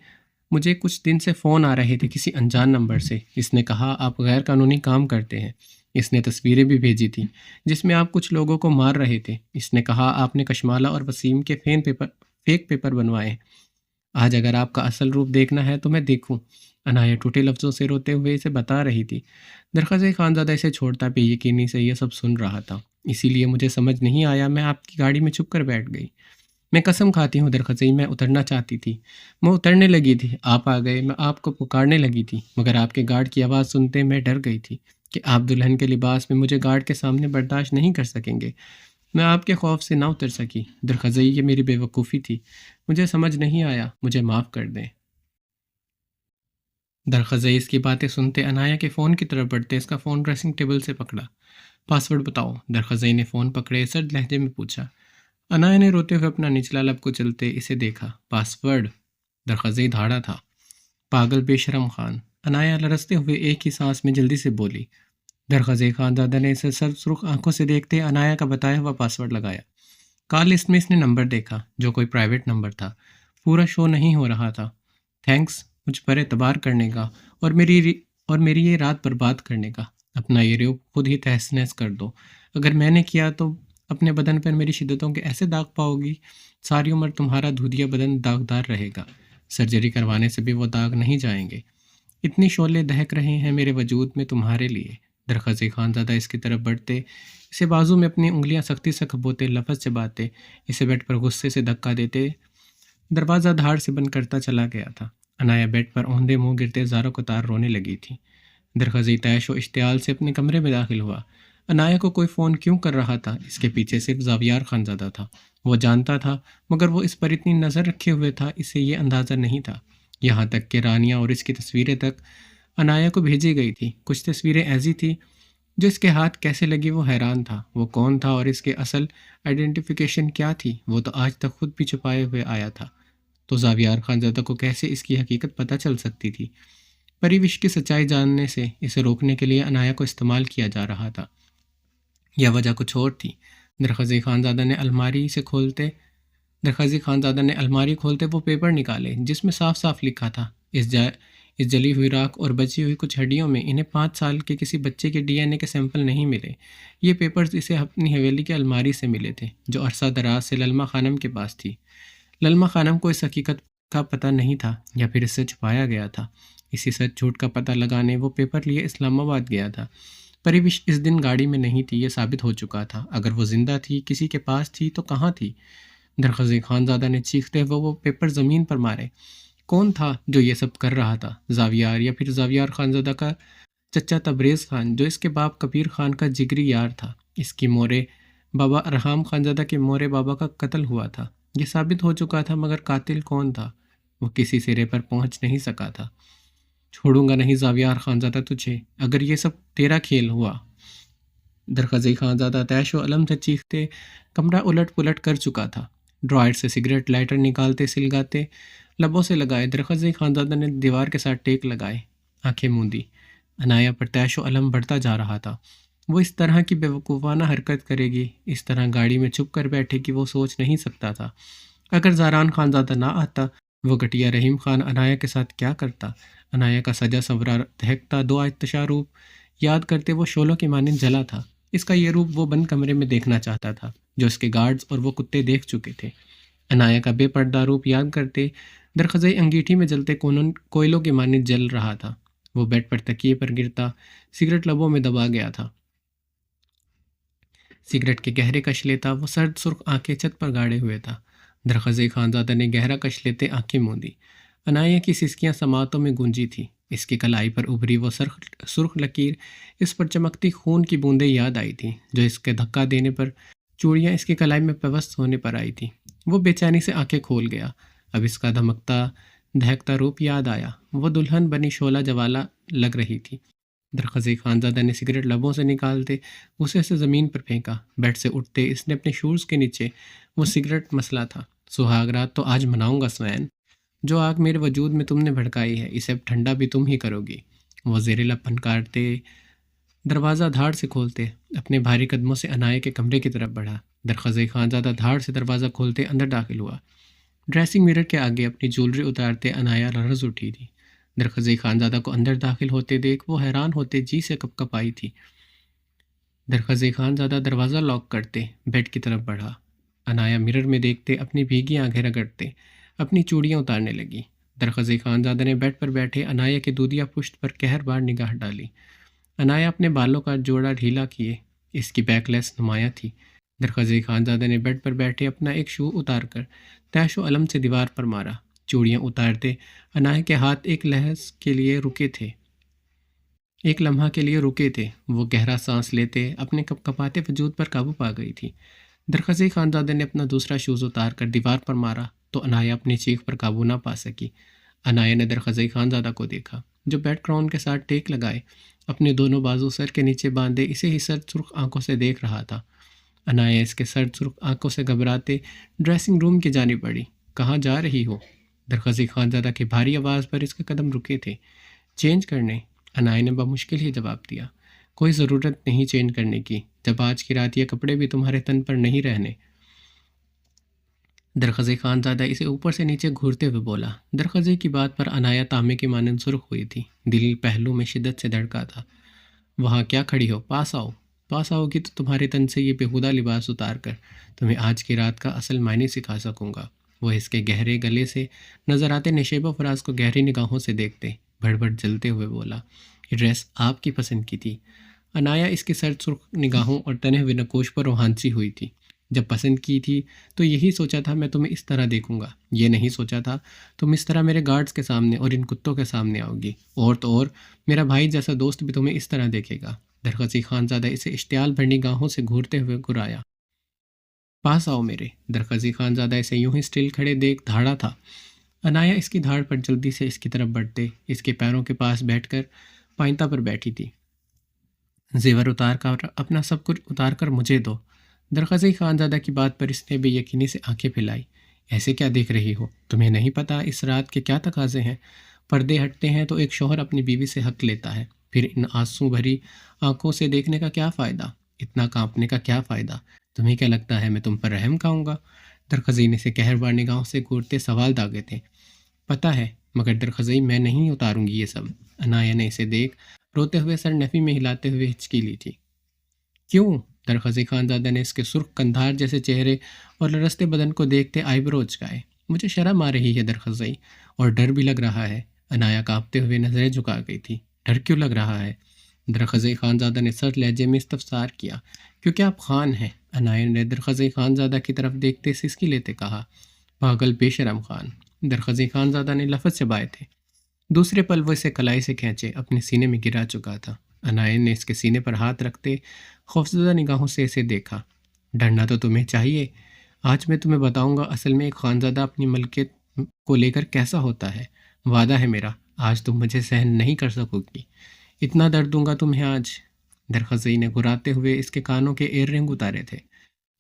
مجھے کچھ دن سے فون آ رہے تھے کسی انجان نمبر سے۔ اس نے کہا آپ غیر قانونی کام کرتے ہیں۔ اس نے تصویریں بھی بھیجی تھیں جس میں آپ کچھ لوگوں کو مار رہے تھے۔ اس نے کہا آپ نے کشمالہ اور وسیم کے فیک پیپر بنوائے ہیں۔ آج اگر آپ کا اصل روپ دیکھنا ہے تو میں دیکھوں۔ انایا ٹوٹے لفظوں سے روتے ہوئے اسے بتا رہی تھی۔ درخزئی خانزادہ اسے چھوڑتا بے یقینی سے یہ سب سن رہا تھا۔ اسی لیے مجھے سمجھ نہیں آیا، میں آپ کی گاڑی میں چھپ کر بیٹھ گئی۔ میں قسم کھاتی ہوں درخزئی، میں اترنا چاہتی تھی۔ میں اترنے لگی تھی، آپ آ گئے۔ میں آپ کو پکارنے لگی تھی مگر آپ کے گارڈ کی آواز سنتے میں ڈر گئی تھی کہ آپ دلہن کے لباس میں مجھے گارڈ کے سامنے برداشت نہیں کر سکیں گے۔ میں آپ کے خوف سے نہ اتر سکی۔ درخزئی، یہ میری بے وقوفی تھی، مجھے سمجھ نہیں آیا، مجھے معاف کر دیں۔ درخزئی اس کی باتیں سنتے انایا کے فون کی طرف بڑھتے اس کا فون ڈریسنگ ٹیبل سے پکڑا۔ پاسورڈ بتاؤ، درخزئی نے فون پکڑے سرد لہجے میں پوچھا۔ انایا نے روتے ہوئے اپنا نچلا لب کو چلتے اسے دیکھا۔ پاسورڈ؟ درخزئی دھاڑا تھا۔ پاگل بے شرم خان، انایا لرزتے ہوئے ایک ہی سانس میں جلدی سے بولی۔ درخزئی خانزادہ نے اسے سرخ آنکھوں سے دیکھتے انایا کا بتایا ہوا پاسورڈ لگایا۔ کال لسٹ میں اس نے نمبر دیکھا جو کوئی پرائیویٹ نمبر تھا۔ پورا شو نہیں ہو رہا تھا۔ تھینکس مجھ پر اعتبار کرنے کا اور میری یہ رات برباد کرنے کا۔ اپنا یہ روپ خود ہی تہس نہس کر دو۔ اگر میں نے کیا تو اپنے بدن پر میری شدتوں کے ایسے داغ پاؤ گی، ساری عمر تمہارا دھودیا بدن داغدار رہے گا۔ سرجری کروانے سے بھی وہ داغ نہیں جائیں گے۔ اتنی شعلے دہک رہے ہیں میرے وجود میں تمہارے لیے۔ درخزی خانزادہ اس کی طرف بڑھتے، اسے بازو میں اپنی انگلیاں سختی سے کھبوتے، لفظ چباتے، اسے بیڈ پر غصے سے دھکا دیتے دروازہ دھاڑ سے بند کرتا چلا گیا تھا۔ انایا بیڈ پر اوندھے منہ گرتے زاروں قطار رونے لگی تھی۔ درخزی تیش و اشتعال سے اپنے کمرے میں داخل ہوا۔ انایا کو کوئی فون کیوں کر رہا تھا؟ اس کے پیچھے صرف زاویار خانزادہ تھا۔ وہ جانتا تھا، مگر وہ اس پر اتنی نظر رکھے ہوئے تھا، اسے یہ اندازہ نہیں تھا۔ یہاں تک کہ رانیہ اور اس کی تصویریں تک انایا کو بھیجی گئی تھی۔ کچھ تصویریں ایسی تھی جو اس کے ہاتھ کیسے لگی وہ حیران تھا۔ وہ کون تھا اور اس کے اصل آئیڈینٹیفیکیشن کیا تھی، وہ تو آج تک خود بھی چھپائے ہوئے آیا تھا۔ تو زاویار خانزادہ کو کیسے اس کی حقیقت پتہ چل سکتی تھی؟ پریوش کی سچائی جاننے سے اسے روکنے کے لیے انایا کو استعمال کیا جا رہا تھا، یا وجہ کچھ اور تھی؟ درخزی خانزادہ نے الماری کھولتے وہ پیپر نکالے جس میں صاف صاف لکھا تھا، اس جلی ہوئی راکھ اور بچی ہوئی کچھ ہڈیوں میں انہیں 5 سال کے کسی بچے کے ڈی این اے کے سیمپل نہیں ملے۔ یہ پیپرز اسے اپنی حویلی کے الماری سے ملے تھے جو عرصہ دراز سے للما خانم کے پاس تھی۔ للما خانم کو اس حقیقت کا پتہ نہیں تھا، یا پھر اس سے چھپایا گیا تھا۔ اسی سچ جھوٹ کا پتہ لگانے وہ پیپر لیے اسلام آباد گیا تھا۔ پریوش اس دن گاڑی میں نہیں تھی، یہ ثابت ہو چکا تھا۔ اگر وہ زندہ تھی، کسی کے پاس تھی، تو کہاں تھی؟ درخزی خانزادہ نے چیختے ہوئے وہ پیپر زمین پر مارے۔ کون تھا جو یہ سب کر رہا تھا؟ زاویار، یا پھر زاویار خانزادہ کا چچا تبریز خان جو اس کے باپ کبیر خان کا جگری یار تھا؟ اس کی مورے بابا ارحام خانزادہ کے مورے بابا کا قتل ہوا تھا، یہ ثابت ہو چکا تھا، مگر قاتل کون تھا؟ وہ کسی سرے پر پہنچ نہیں سکا تھا۔ چھوڑوں گا نہیں زاویار خانزادہ تجھے، اگر یہ سب تیرا کھیل ہوا۔ درخزی خانزادہ تیش و علم سے چیختے کمرہ الٹ پلٹ کر چکا تھا۔ ڈرائر سے سگریٹ لائٹر نکالتے سلگاتے لبوں سے لگائے درخزی خانزادہ نے دیوار کے ساتھ ٹیک لگائے، آنکھیں موندی۔ انایا پر تیش و علم بڑھتا جا رہا تھا۔ وہ اس طرح کی بیوقوفانہ حرکت کرے گی، اس طرح گاڑی میں چھپ کر بیٹھے گی، وہ سوچ نہیں سکتا تھا۔ اگر زاران خانزادہ نہ آتا، وہ گٹیا رحیم خان انایا کے ساتھ کیا کرتا؟ انایا کا سجا سنورا دہکتا دو آتشا روپ یاد کرتے وہ شعلوں کی مانند جلا تھا۔ اس کا یہ روپ وہ بند کمرے میں دیکھنا چاہتا تھا جو اس کے گارڈز اور وہ کتے دیکھ چکے تھے۔ انایا کا بے پردہ روپ یاد کرتے درخزئی انگیٹھی میں جلتے کوئلوں کی مانند جل رہا تھا۔ وہ بیڈ پر تکیے پر گرتا، سگریٹ لبوں میں دبا گیا تھا، سگریٹ کے گہرے کش لیتا، وہ سرد سرخ آنکھیں چھت پر گاڑے ہوئے تھا۔ درخزئی خانزادہ نے گہرا کش لیتے آنکھیں موندی۔ انایا کی سسکیاں سماعتوں میں گونجی تھی، اس کی کلائی پر ابھری وہ سرخ لکیر، اس پر چمکتی خون کی بوندیں یاد آئی تھیں جو اس کے دھکا دینے پر چوڑیاں اس کی کلائی میں پیوست ہونے پر آئی تھیں۔ وہ بے چینی سے آنکھیں کھول گیا۔ اب اس کا دھمکتا دہکتا روپ یاد آیا، وہ دلہن بنی شعلہ جوالا لگ رہی تھی۔ درخزی خانزادہ نے سگریٹ لبوں سے نکالتے اسے زمین پر پھینکا۔ بیڈ سے اٹھتے اس نے اپنے شوز کے نیچے وہ سگریٹ مسلا تھا۔ سہاگ رات تو آج مناؤں گا سوین، جو آگ میرے وجود میں تم نے بھڑکائی ہے، اسے اب ٹھنڈا بھی تم ہی کرو گی۔ وہ زیر لب پھنکارتے دروازہ دھاڑ سے کھولتے اپنے بھاری قدموں سے انایا کے کمرے کی طرف بڑھا۔ درخزی خانزادہ دھاڑ سے دروازہ کھولتے اندر داخل ہوا۔ ڈریسنگ میرر کے آگے اپنی جولری اتارتے انایا لرز اٹھی تھی۔ درخزی خانزادہ کو اندر داخل ہوتے دیکھ وہ حیران ہوتے جی سے کپ کپ آئی تھی۔ درخزی خانزادہ دروازہ لاک کرتے بیڈ کی طرف بڑھا۔ انایا مرر میں دیکھتے اپنی بھیگی آنکھیں رگڑتے اپنی چوڑیاں اتارنے لگی۔ درخزی خانزادہ نے بیڈ پر بیٹھے انایا کے دودیا پشت پر قہر بار نگاہ ڈالی۔ انایا اپنے بالوں کا جوڑا ڈھیلا کیے، اس کی بیک لیس نمایاں تھی۔ درخزی خانزادہ نے بیڈ پر بیٹھے اپنا ایک شو اتار کر تیش و علم سے دیوار پر مارا۔ چوڑیاں اتارتے انایا کے ہاتھ ایک لمحہ کے لیے رکے تھے۔ وہ گہرا سانس لیتے اپنے کپ کپاتے وجود پر قابو پا گئی تھی۔ درخزی خانزادہ نے اپنا دوسرا شوز اتار کر دیوار پر مارا تو انایا اپنی چیخ پر قابو نہ پا سکی۔ انایا نے درخزی خانزادہ کو دیکھا جو بیڈ کراؤن کے ساتھ ٹیک لگائے اپنے دونوں بازو سر کے نیچے باندھے اسے ہی سرد سرخ آنکھوں سے دیکھ رہا تھا۔ انایا اس کے سرد سرخ آنکھوں سے گھبراتے ڈریسنگ روم کی جانب بڑھی۔ کہاں جا رہی ہو؟ درخزی خانزادہ کی بھاری آواز پر اس کے قدم رکے تھے۔ چینج کرنے، انایا نے بمشکل ہی جواب دیا۔ کوئی ضرورت نہیں چینج کرنے کی، جب آج کی رات یہ کپڑے بھی تمہارے تن پر نہیں رہنے۔ درخزی خانزادہ اسے اوپر سے نیچے گھورتے ہوئے بولا۔ درخزی کی بات پر عنایا تانبے کی مانند سرخ ہوئی تھی، دل پہلو میں شدت سے دھڑکا تھا۔ وہاں کیا کھڑی ہو، پاس آؤ۔ پاس آؤ گی تو تمہارے تن سے یہ بےہودہ لباس اتار کر تمہیں آج کی رات کا اصل معنی سکھا سکوں گا۔ وہ اس کے گہرے گلے سے نظر آتے نشیبہ فراز کو گہری نگاہوں سے دیکھتے بڑ بڑ جلتے ہوئے بولا، یہ ڈریس آپ کی پسند کی تھی؟ عنایا اس کی سرد سرخ نگاہوں اور تنے ہوئے نقوش پر روحانسی ہوئی تھی۔ جب پسند کی تھی تو یہی سوچا تھا میں تمہیں اس طرح دیکھوں گا، یہ نہیں سوچا تھا تم اس طرح میرے گارڈز کے سامنے اور ان کتوں کے سامنے آؤ گی، اور تو اور میرا بھائی جیسا دوست بھی تمہیں اس طرح دیکھے گا۔ درخزی خانزادہ اسے اشتعال بھرنی گاہوں سے گھورتے ہوئے گرایا۔ پاس آؤ میرے۔ درخزی خانزادہ اسے یوں ہی اسٹل کھڑے دیکھ دھاڑا تھا۔ عنایا اس کی دھاڑ پر جلدی سے اس کی طرف بڑھتے اس کے پیروں کے پاس بیٹھ کر پائنتا پر بیٹھی تھی۔ زیور اتار کر اپنا سب کچھ اتار کر مجھے دو۔ درخزی خانزادہ کی بات پر اس نے بے یقینی سے آنکھیں پھیلائی۔ ایسے کیا دیکھ رہی ہو؟ تمہیں نہیں پتا اس رات کے کیا تقاضے ہیں؟ پردے ہٹتے ہیں تو ایک شوہر اپنی بیوی سے حق لیتا ہے، پھر ان آنسو بھری آنکھوں سے دیکھنے کا کیا فائدہ؟ اتنا کانپنے کا کیا فائدہ؟ تمہیں کیا لگتا ہے میں تم پر رحم کھاؤں گا؟ درخزی نے سے قہربار نگاہوں سے گھورتے سوال داغے تھے۔ پتہ ہے، مگر درخزی میں نہیں اتاروں گی یہ سب۔ عنایا نے اسے دیکھ روتے ہوئے سر نفی میں ہلاتے ہوئے ہچکی لی تھی۔ کیوں؟ درخزی خانزادہ نے اس کے سرخ کندھار جیسے چہرے اور لرزتے بدن کو دیکھتے آئی برو اچکائے۔ مجھے شرم آ رہی ہے درخزی، اور ڈر بھی لگ رہا ہے۔ عنایا کانپتے ہوئے نظریں جھکا گئی تھی۔ ڈر کیوں لگ رہا ہے؟ درخزی خانزادہ نے سرد لہجے میں استفسار کیا۔ کیونکہ آپ خان ہیں۔ عنایا نے درخزی خانزادہ کی طرف دیکھتے سسکی لیتے کہا۔ پاگل بے شرم خان۔ درخزی خانزادہ نے لفظ چبائے تھے۔ دوسرے پل وہ اسے کلائی سے کھینچے اپنے سینے میں گرا چکا تھا۔ عنایا نے اس کے سینے پر ہاتھ رکھتے خوفزدہ نگاہوں سے اسے دیکھا۔ ڈرنا تو تمہیں چاہیے۔ آج میں تمہیں بتاؤں گا اصل میں ایک خانزادہ اپنی ملکیت کو لے کر کیسا ہوتا ہے۔ وعدہ ہے میرا، آج تم مجھے سہن نہیں کر سکو گی۔ اتنا درد دوں گا تمہیں آج۔ درخزی نے گراتے ہوئے اس کے کانوں کے ایئر رنگ اتارے تھے۔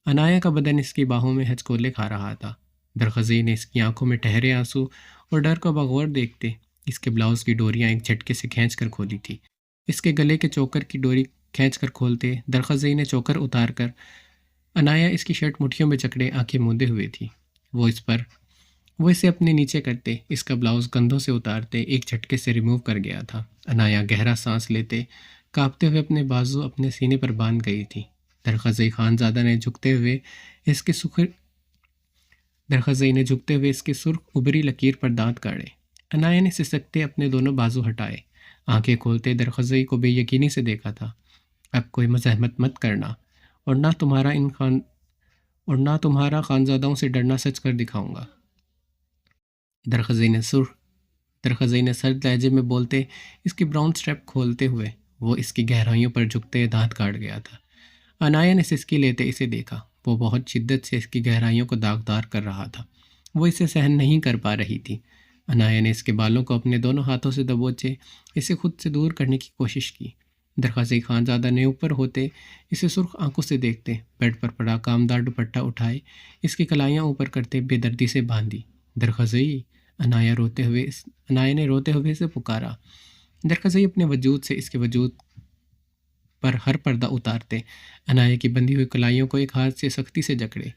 عنایا کا بدن اس کی باہوں میں ہچکولے کھا رہا تھا۔ درخزی نے اس کی آنکھوں میں ٹھہرے آنسو اور ڈر کو بغور دیکھتے اس کے بلاؤز کی ڈوریاں ایک جھٹکے سے کھینچ کر کھولی تھی۔ اس کے گلے کے چوکر کی ڈوری کھینچ کر کھولتے درخزی نے چوکر اتار کر عنایا اس کی شرٹ مٹھیوں میں جکڑے آنکھیں موندے ہوئے تھی۔ وہ اسے اپنے نیچے کرتے اس کا بلاؤز کندھوں سے اتارتے ایک جھٹکے سے ریموو کر گیا تھا۔ عنایا گہرا سانس لیتے کانپتے ہوئے اپنے بازو اپنے سینے پر باندھ گئی تھی۔ درخزی خانزادہ نے جھکتے ہوئے اس کی سرخ ابری لکیر پر دانت کاڑے۔ عنایا نے سسکتے اپنے دونوں بازو ہٹائے، آنکھیں کھولتے درخزی کو بے یقینی سے دیکھا تھا۔ اب کوئی مزاحمت مت کرنا، اور نہ تمہارا خانزادوں سے ڈرنا سچ کر دکھاؤں گا۔ درخزی نے سرد لہجے میں بولتے اس کی براؤن سٹریپ کھولتے ہوئے وہ اس کی گہرائیوں پر جھکتے دانت کاٹ گیا تھا۔ عنایا نے سسکی لیتے اسے دیکھا۔ وہ بہت شدت سے اس کی گہرائیوں کو داغدار کر رہا تھا۔ وہ اسے سہن نہیں کر پا رہی تھی۔ عنایا نے اس کے بالوں کو اپنے دونوں ہاتھوں سے دبوچے اسے خود سے دور کرنے کی کوشش کی۔ درخزی خانزادہ نے اوپر ہوتے اسے سرخ آنکھوں سے دیکھتے بیڈ پر پڑا کامدار دوپٹہ اٹھائے اس کی کلائیاں اوپر کرتے بے دردی سے باندھی۔ درخزی، عنایا نے روتے ہوئے اسے پکارا۔ درخزی اپنے وجود سے اس کے وجود پر ہر پردہ اتارتے عنایا کی بندھی ہوئی کلائیوں کو ایک ہاتھ سے سختی سے جکڑے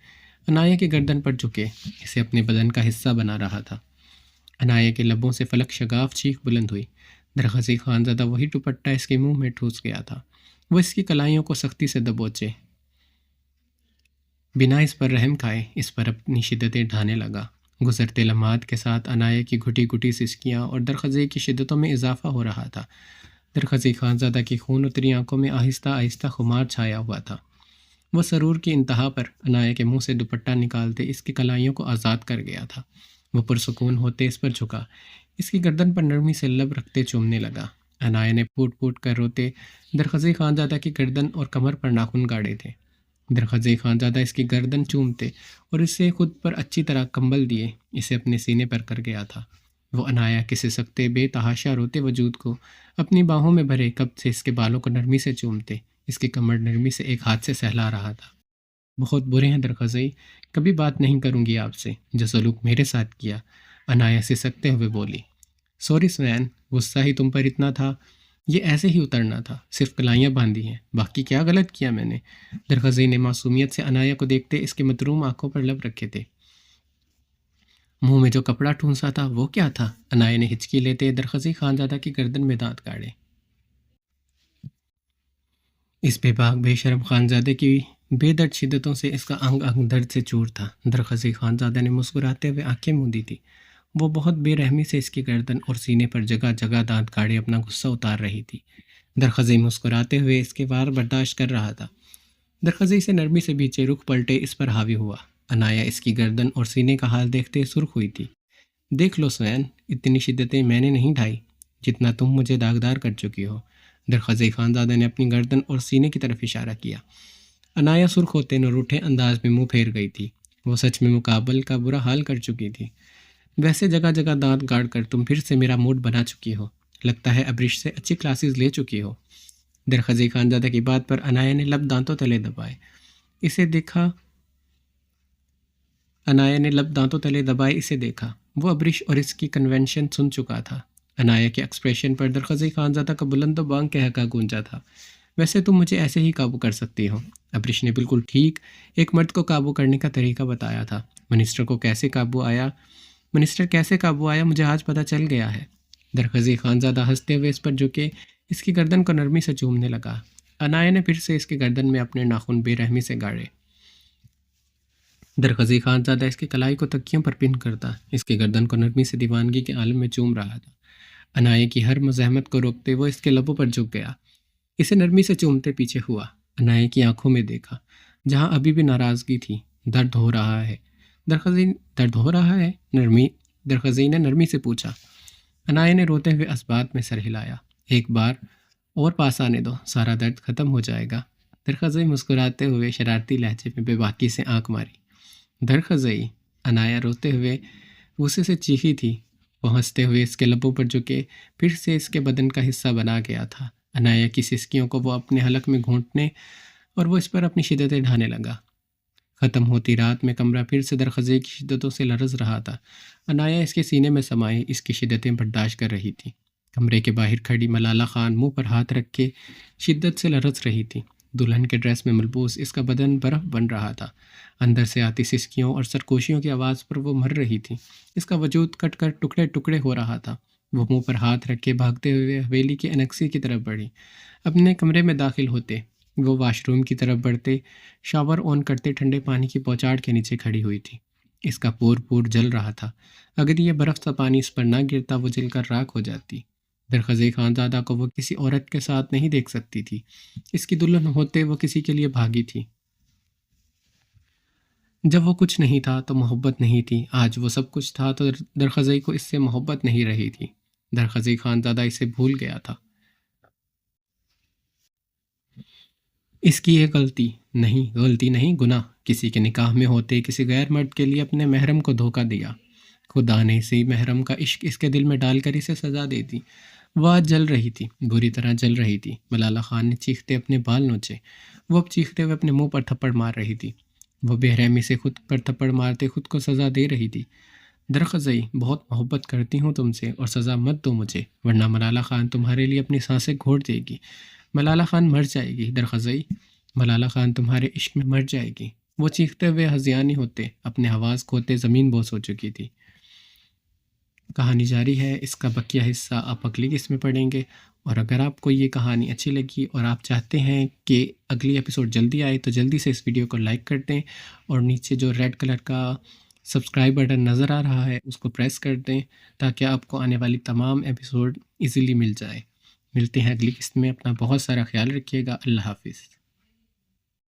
عنایا کی گردن پر جھکے اسے اپنے بدن کا حصہ بنا رہا تھا۔ عنایا کے لبوں سے فلک شگاف چیخ بلند ہوئی۔ درخزی خانزادہ وہی دوپٹہ اس کے منہ میں ٹھوس گیا تھا۔ وہ اس کی کلائیوں کو سختی سے دبوچے بنا اس پر رحم کھائے اس پر اپنی شدتیں ڈھانے لگا۔ گزرتے لمحات کے ساتھ عنایا کی گھٹی گھٹی سسکیاں اور درخزی کی شدتوں میں اضافہ ہو رہا تھا۔ درخزی خانزادہ کی خون اتری آنکھوں میں آہستہ آہستہ خمار چھایا ہوا تھا۔ وہ سرور کی انتہا پر عنایا کے منہ سے دوپٹہ نکالتے اس کی کلائیوں کو آزاد کر گیا تھا۔ وہ پرسکون ہوتے اس پر جھکا اس کی گردن پر نرمی سے لب رکھتے چومنے لگا۔ عنایا نے پھوٹ پھوٹ کر روتے درخزی خانزادہ کی گردن اور کمر پر ناخن گاڑے تھے۔ درخزی خانزادہ اس کی گردن چومتے اور اسے خود پر اچھی طرح کمبل دیے اسے اپنے سینے پر کر گیا تھا۔ وہ عنایا کے سسکتے بے تحاشا روتے وجود کو اپنی باہوں میں بھرے قبض سے اس کے بالوں کو نرمی سے چومتے اس کی کمر نرمی سے ایک ہاتھ سے سہلا رہا تھا۔ بہت برے ہیں درخزی، کبھی بات نہیں کروں گی آپ سے جو سلوک میرے ساتھ کیا، عنایا سسکتے ہوئے بولی۔ سوری سوین، غصہ ہی تم پر اتنا تھا، یہ ایسے ہی اترنا تھا، صرف کلائیاں باندھی ہیں، باقی کیا غلط کیا میں نے؟ درخزی نے معصومیت سے عنایا کو دیکھتے اس کے متروم آنکھوں پر لب رکھے تھے۔ منہ میں جو کپڑا ٹھونسا تھا وہ کیا تھا؟ عنایہ نے ہچکی لیتے درخزی خانزادہ کی گردن میں دانت کاڑے۔ اس بے باک بے شرم خانزادے کی بے درد شدتوں سے اس کا انگ انگ درد سے چور تھا۔ درخزی خانزادہ نے مسکراتے ہوئے آنکھیں موندی تھی۔ وہ بہت بے رحمی سے اس کی گردن اور سینے پر جگہ جگہ دانت کاڑے اپنا غصہ اتار رہی تھی۔ درخزی مسکراتے ہوئے اس کے وار برداشت کر رہا تھا۔ درخزی سے نرمی سے بیچے رخ پلٹے اس پر حاوی ہوا۔ عنایہ اس کی گردن اور سینے کا حال دیکھتے سرخ ہوئی تھی۔ دیکھ لو سوین، اتنی شدتیں میں نے نہیں ڈھائی جتنا تم مجھے داغدار کر چکی ہو۔ درخزی خانزادہ نے اپنی گردن اور سینے کی طرف اشارہ کیا۔ عنایہ سرخ ہوتے نہ روٹھے انداز میں منہ پھیر گئی تھی۔ وہ سچ میں مقابل کا برا حال کر چکی تھی۔ ویسے جگہ جگہ دانت گاڑ کر تم پھر سے میرا موڈ بنا چکی ہو۔ لگتا ہے ابرش سے اچھی کلاسز لے چکی ہو۔ درخزی خانزادہ کی بات پر عنایہ نے لب دانتوں تلے دبائے اسے دیکھا۔ وہ ابرش اور اس کی کنونشن سن چکا تھا۔ عنایہ کے ایکسپریشن پر درخزی خانزادہ کا بلند و بانگ کہکا گونجا تھا۔ ویسے تم مجھے ایسے ہی قابو کر سکتی ہو۔ ابرش نے بالکل ٹھیک ایک مرد کو قابو کرنے کا طریقہ بتایا تھا۔ منسٹر کیسے قابو آیا مجھے آج پتہ چل گیا ہے۔ درخزی خانزادہ ہنستے ہوئے اس پر جھکے اس کی گردن کو نرمی سے چومنے لگا۔ عنایہ نے پھر سے اس کی گردن میں اپنے ناخن بے رحمی سے گاڑے۔ درخزی خانزادہ اس کی کلائی کو تکیوں پر پن کرتا اس کی گردن کو نرمی سے دیوانگی کے عالم میں چوم رہا تھا۔ عنایہ کی ہر مزاحمت کو روکتے وہ اس کے لبوں پر جھک گیا۔ اسے نرمی سے چومتے پیچھے ہوا۔ عنایہ کی آنکھوں میں دیکھا جہاں ابھی بھی ناراضگی تھی۔ درد ہو رہا ہے درخزی نے نرمی سے پوچھا۔ عنایہ نے روتے ہوئے اسبات میں سر ہلایا۔ ایک بار اور پاس آنے دو، سارا درد ختم ہو جائے گا۔ درخزی مسکراتے ہوئے شرارتی لہجے میں بے باکی سے آنکھ ماری۔ درخزی، عنایہ روتے ہوئے غصے سے چیخی تھی۔ وہ ہنستے ہوئے اس کے لبوں پر جھکے پھر سے اس کے بدن کا حصہ بنا گیا تھا۔ عنایہ کی سسکیوں کو وہ اپنے حلق میں گھونٹنے اور وہ اس پر اپنی شدتیں ڈھانے لگا۔ ختم ہوتی رات میں کمرہ پھر سے درخزی کی شدتوں سے لرز رہا تھا۔ عنایہ اس کے سینے میں سمائے اس کی شدتیں برداشت کر رہی تھی۔ کمرے کے باہر کھڑی ملالہ خان منہ پر ہاتھ رکھ کے شدت سے لرز رہی تھی۔ دلہن کے ڈریس میں ملبوس اس کا بدن برف بن رہا تھا۔ اندر سے آتی سسکیوں اور سرکوشیوں کی آواز پر وہ مر رہی تھی۔ اس کا وجود کٹ کر ٹکڑے ٹکڑے ہو رہا تھا۔ وہ منہ پر ہاتھ رکھ کے بھاگتے ہوئے حویلی کی انکسی کی طرف بڑھی۔ اپنے کمرے میں داخل ہوتے وہ واش روم کی طرف بڑھتے شاور آن کرتے ٹھنڈے پانی کی بوچھاڑ کے نیچے کھڑی ہوئی تھی۔ اس کا پور پور جل رہا تھا۔ اگر یہ برف سا پانی اس پر نہ گرتا وہ جل کر راکھ ہو جاتی۔ درخزی خانزادہ کو وہ کسی عورت کے ساتھ نہیں دیکھ سکتی تھی۔ اس کی دلہن ہوتے وہ کسی کے لیے بھاگی تھی۔ جب وہ کچھ نہیں تھا تو محبت نہیں تھی۔ آج وہ سب کچھ تھا تو درخزی کو اس سے محبت نہیں رہی تھی۔ درخزی خانزادہ اسے بھول گیا تھا۔ اس کی یہ غلطی نہیں گناہ۔ کسی کے نکاح میں ہوتے کسی غیر مرد کے لیے اپنے محرم کو دھوکہ دیا۔ خدا نے اسی محرم کا عشق اس کے دل میں ڈال کر اسے سزا دے دی۔ وہ آج جل رہی تھی، بری طرح جل رہی تھی۔ ملالہ خان نے چیختے اپنے بال نوچے۔ وہ اب چیختے ہوئے اپنے منہ پر تھپڑ مار رہی تھی۔ وہ بے رحمی سے خود پر تھپڑ مارتے خود کو سزا دے رہی تھی۔ درخزی، بہت محبت کرتی ہوں تم سے اور سزا مت دو مجھے، ورنہ ملالہ خان تمہارے لیے اپنی سانسیں گھونٹ دے گی۔ ملالہ خان مر جائے گی درخزی، ملالہ خان تمہارے عشق میں مر جائے گی۔ وہ چیختے ہوئے ہذیانی ہوتے اپنے حواس کھوتے زمین بوس ہو چکی تھی۔ کہانی جاری ہے، اس کا بقیہ حصہ آپ اگلی قسط میں پڑھیں گے۔ اور اگر آپ کو یہ کہانی اچھی لگی اور آپ چاہتے ہیں کہ اگلی ایپیسوڈ جلدی آئے تو جلدی سے اس ویڈیو کو لائک کر دیں اور نیچے جو ریڈ کلر کا سبسکرائب بٹن نظر آ رہا ہے اس کو پریس کر دیں تاکہ آپ کو آنے والی تمام ایپیسوڈ ایزیلی مل جائے۔ ملتے ہیں اگلی قسط میں، اپنا بہت سارا خیال رکھیے گا۔ اللہ حافظ۔